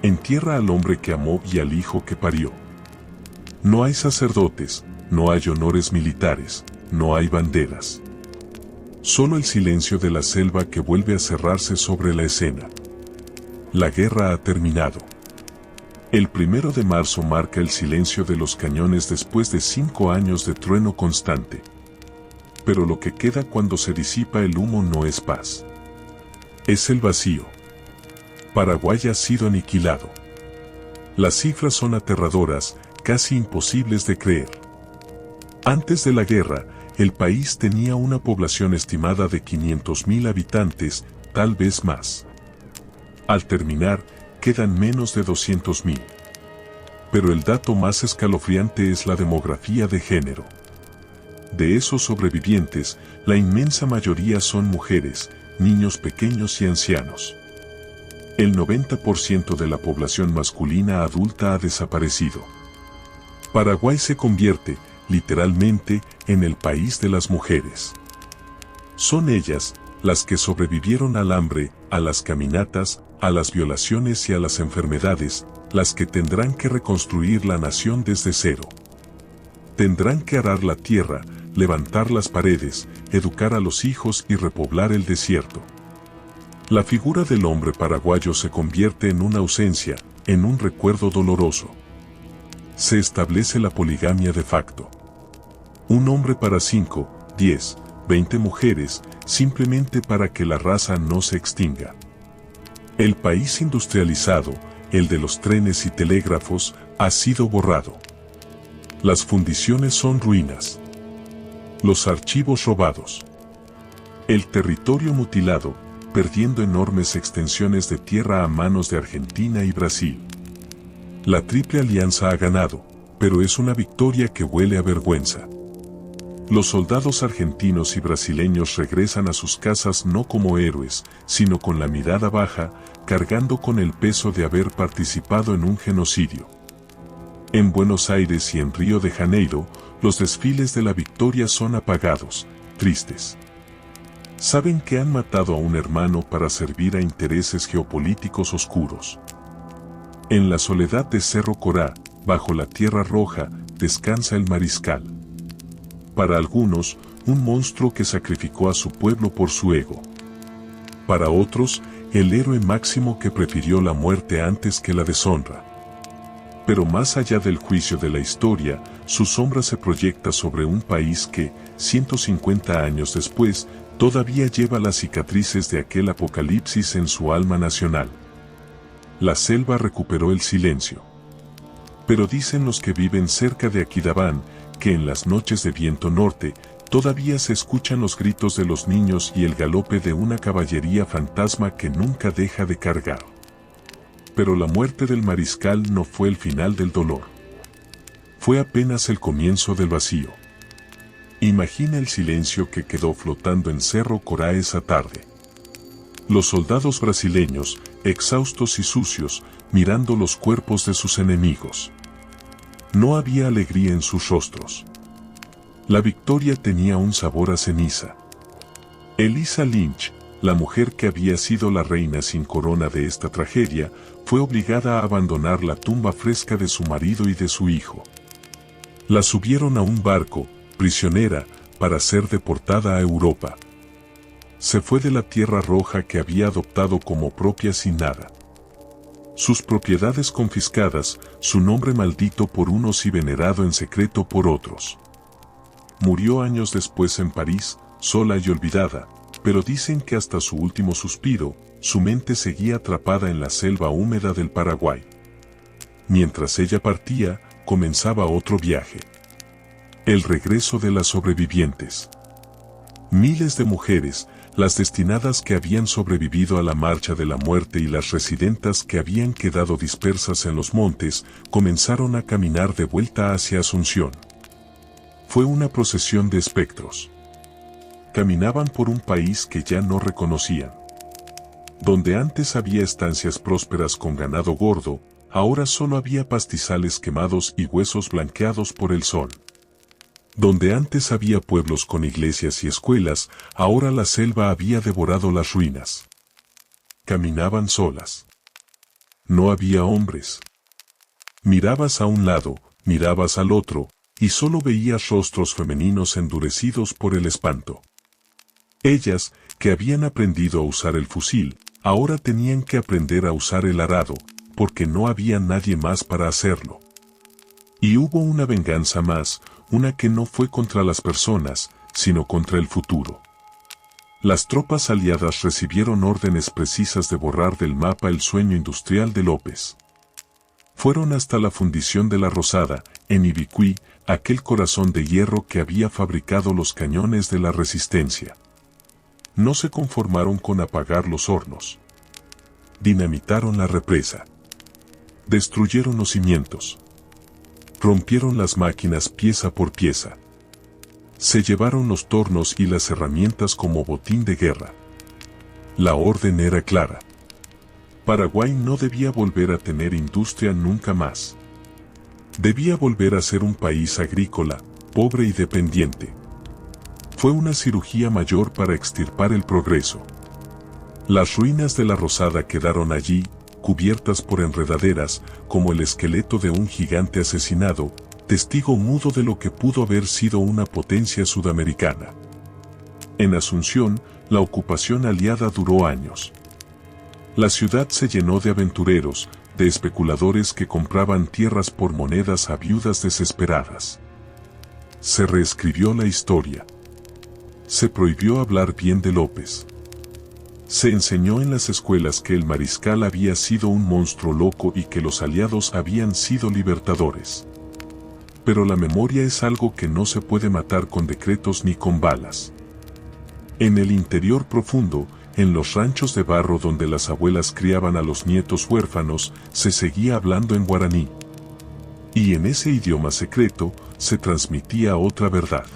S1: Entierra al hombre que amó y al hijo que parió. No hay sacerdotes, no hay honores militares, no hay banderas. Solo el silencio de la selva que vuelve a cerrarse sobre la escena. La guerra ha terminado. El 1 de marzo marca el silencio de los cañones después de 5 años de trueno constante. Pero lo que queda cuando se disipa el humo no es paz. Es el vacío. Paraguay ha sido aniquilado. Las cifras son aterradoras, casi imposibles de creer. Antes de la guerra, el país tenía una población estimada de 500.000 habitantes, tal vez más. Al terminar, quedan menos de 200.000. Pero el dato más escalofriante es la demografía de género. De esos sobrevivientes, la inmensa mayoría son mujeres, niños pequeños y ancianos. El 90% de la población masculina adulta ha desaparecido. Paraguay se convierte, literalmente, en el país de las mujeres. Son ellas, las que sobrevivieron al hambre, a las caminatas, a las violaciones y a las enfermedades, las que tendrán que reconstruir la nación desde cero. Tendrán que arar la tierra, levantar las paredes, educar a los hijos y repoblar el desierto. La figura del hombre paraguayo se convierte en una ausencia, en un recuerdo doloroso. Se establece la poligamia de facto. Un hombre para 5, 10, 20 mujeres, simplemente para que la raza no se extinga. El país industrializado, el de los trenes y telégrafos, ha sido borrado. Las fundiciones son ruinas. Los archivos robados. El territorio mutilado, perdiendo enormes extensiones de tierra a manos de Argentina y Brasil. La Triple Alianza ha ganado, pero es una victoria que huele a vergüenza. Los soldados argentinos y brasileños regresan a sus casas no como héroes, sino con la mirada baja, cargando con el peso de haber participado en un genocidio. En Buenos Aires y en Río de Janeiro, los desfiles de la victoria son apagados, tristes. Saben que han matado a un hermano para servir a intereses geopolíticos oscuros. En la soledad de Cerro Corá, bajo la Tierra Roja, descansa el mariscal. Para algunos, un monstruo que sacrificó a su pueblo por su ego. Para otros, el héroe máximo que prefirió la muerte antes que la deshonra. Pero más allá del juicio de la historia, su sombra se proyecta sobre un país que, 150 años después, todavía lleva las cicatrices de aquel apocalipsis en su alma nacional. La selva recuperó el silencio. Pero dicen los que viven cerca de Aquidabán, que en las noches de viento norte, todavía se escuchan los gritos de los niños y el galope de una caballería fantasma que nunca deja de cargar. Pero la muerte del mariscal no fue el final del dolor. Fue apenas el comienzo del vacío. Imagina el silencio que quedó flotando en Cerro Corá esa tarde. Los soldados brasileños, exhaustos y sucios, mirando los cuerpos de sus enemigos. No había alegría en sus rostros. La victoria tenía un sabor a ceniza. Elisa Lynch, la mujer que había sido la reina sin corona de esta tragedia, fue obligada a abandonar la tumba fresca de su marido y de su hijo. La subieron a un barco, prisionera, para ser deportada a Europa. Se fue de la Tierra Roja que había adoptado como propia sin nada. Sus propiedades confiscadas, su nombre maldito por unos y venerado en secreto por otros. Murió años después en París, sola y olvidada, pero dicen que hasta su último suspiro, su mente seguía atrapada en la selva húmeda del Paraguay. Mientras ella partía, comenzaba otro viaje. El regreso de las sobrevivientes. Miles de mujeres, las destinadas que habían sobrevivido a la marcha de la muerte y las residentas que habían quedado dispersas en los montes, comenzaron a caminar de vuelta hacia Asunción. Fue una procesión de espectros. Caminaban por un país que ya no reconocían. Donde antes había estancias prósperas con ganado gordo, ahora solo había pastizales quemados y huesos blanqueados por el sol. Donde antes había pueblos con iglesias y escuelas, ahora la selva había devorado las ruinas. Caminaban solas. No había hombres. Mirabas a un lado, mirabas al otro, y solo veías rostros femeninos endurecidos por el espanto. Ellas, que habían aprendido a usar el fusil, ahora tenían que aprender a usar el arado, porque no había nadie más para hacerlo. Y hubo una venganza más, una que no fue contra las personas, sino contra el futuro. Las tropas aliadas recibieron órdenes precisas de borrar del mapa el sueño industrial de López. Fueron hasta la fundición de la Rosada, en Ibicuí, aquel corazón de hierro que había fabricado los cañones de la resistencia. No se conformaron con apagar los hornos. Dinamitaron la represa. Destruyeron los cimientos. Rompieron las máquinas pieza por pieza. Se llevaron los tornos y las herramientas como botín de guerra. La orden era clara. Paraguay no debía volver a tener industria nunca más. Debía volver a ser un país agrícola, pobre y dependiente. Fue una cirugía mayor para extirpar el progreso. Las ruinas de la Rosada quedaron allí, cubiertas por enredaderas, como el esqueleto de un gigante asesinado, testigo mudo de lo que pudo haber sido una potencia sudamericana. En Asunción, la ocupación aliada duró años. La ciudad se llenó de aventureros, de especuladores que compraban tierras por monedas a viudas desesperadas. Se reescribió la historia. Se prohibió hablar bien de López. Se enseñó en las escuelas que el mariscal había sido un monstruo loco y que los aliados habían sido libertadores. Pero la memoria es algo que no se puede matar con decretos ni con balas. En el interior profundo, en los ranchos de barro donde las abuelas criaban a los nietos huérfanos, se seguía hablando en guaraní. Y en ese idioma secreto, se transmitía otra verdad.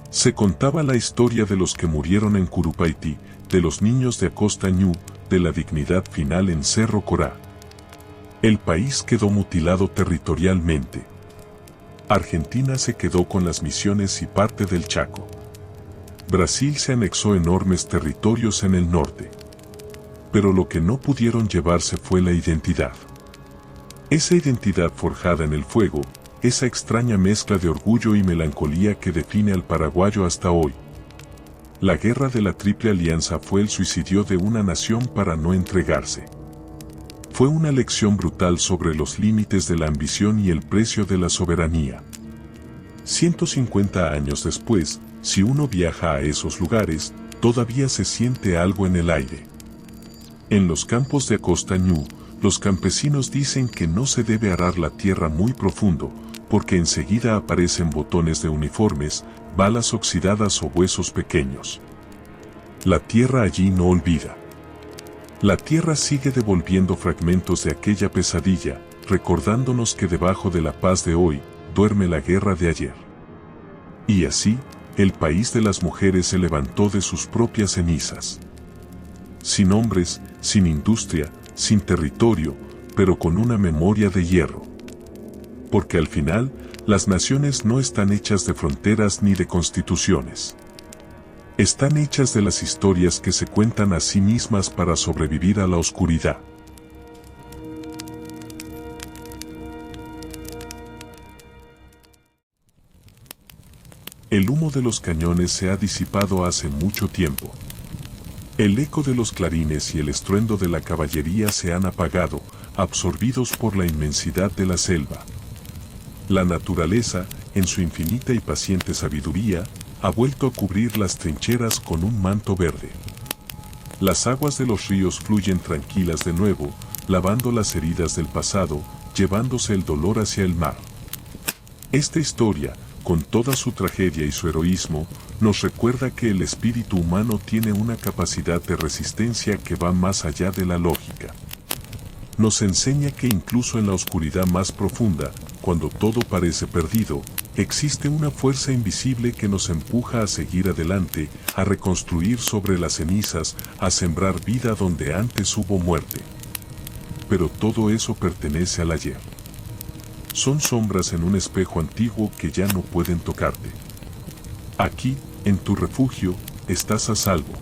S1: Se contaba la historia de los que murieron en Curupaití, de los niños de Acosta Ñu, de la dignidad final en Cerro Corá. El país quedó mutilado territorialmente. Argentina se quedó con las Misiones y parte del Chaco. Brasil se anexó enormes territorios en el norte. Pero lo que no pudieron llevarse fue la identidad. Esa identidad forjada en el fuego, esa extraña mezcla de orgullo y melancolía que define al paraguayo hasta hoy. La guerra de la Triple Alianza fue el suicidio de una nación para no entregarse. Fue una lección brutal sobre los límites de la ambición y el precio de la soberanía. 150 años después, si uno viaja a esos lugares, todavía se siente algo en el aire. En los campos de Acosta Ñu, los campesinos dicen que no se debe arar la tierra muy profundo, porque enseguida aparecen botones de uniformes, balas oxidadas o huesos pequeños. La tierra allí no olvida. La tierra sigue devolviendo fragmentos de aquella pesadilla, recordándonos que debajo de la paz de hoy, duerme la guerra de ayer. Y así, el país de las mujeres se levantó de sus propias cenizas. Sin hombres, sin industria, sin territorio, pero con una memoria de hierro. Porque al final, las naciones no están hechas de fronteras ni de constituciones. Están hechas de las historias que se cuentan a sí mismas para sobrevivir a la oscuridad. El humo de los cañones se ha disipado hace mucho tiempo. El eco de los clarines y el estruendo de la caballería se han apagado, absorbidos por la inmensidad de la selva. La naturaleza, en su infinita y paciente sabiduría, ha vuelto a cubrir las trincheras con un manto verde. Las aguas de los ríos fluyen tranquilas de nuevo, lavando las heridas del pasado, llevándose el dolor hacia el mar. Esta historia, con toda su tragedia y su heroísmo, nos recuerda que el espíritu humano tiene una capacidad de resistencia que va más allá de la lógica. Nos enseña que incluso en la oscuridad más profunda, cuando todo parece perdido, existe una fuerza invisible que nos empuja a seguir adelante, a reconstruir sobre las cenizas, a sembrar vida donde antes hubo muerte. Pero todo eso pertenece al ayer. Son sombras en un espejo antiguo que ya no pueden tocarte. Aquí, en tu refugio, estás a salvo.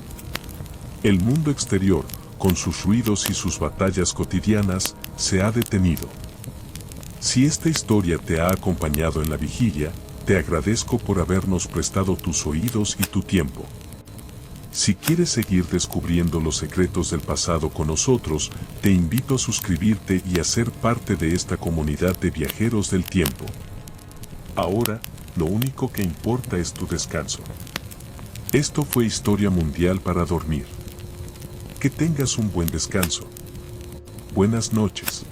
S1: El mundo exterior, con sus ruidos y sus batallas cotidianas, se ha detenido. Si esta historia te ha acompañado en la vigilia, te agradezco por habernos prestado tus oídos y tu tiempo. Si quieres seguir descubriendo los secretos del pasado con nosotros, te invito a suscribirte y a ser parte de esta comunidad de viajeros del tiempo. Ahora, lo único que importa es tu descanso. Esto fue Historia Mundial para dormir. Que tengas un buen descanso. Buenas noches.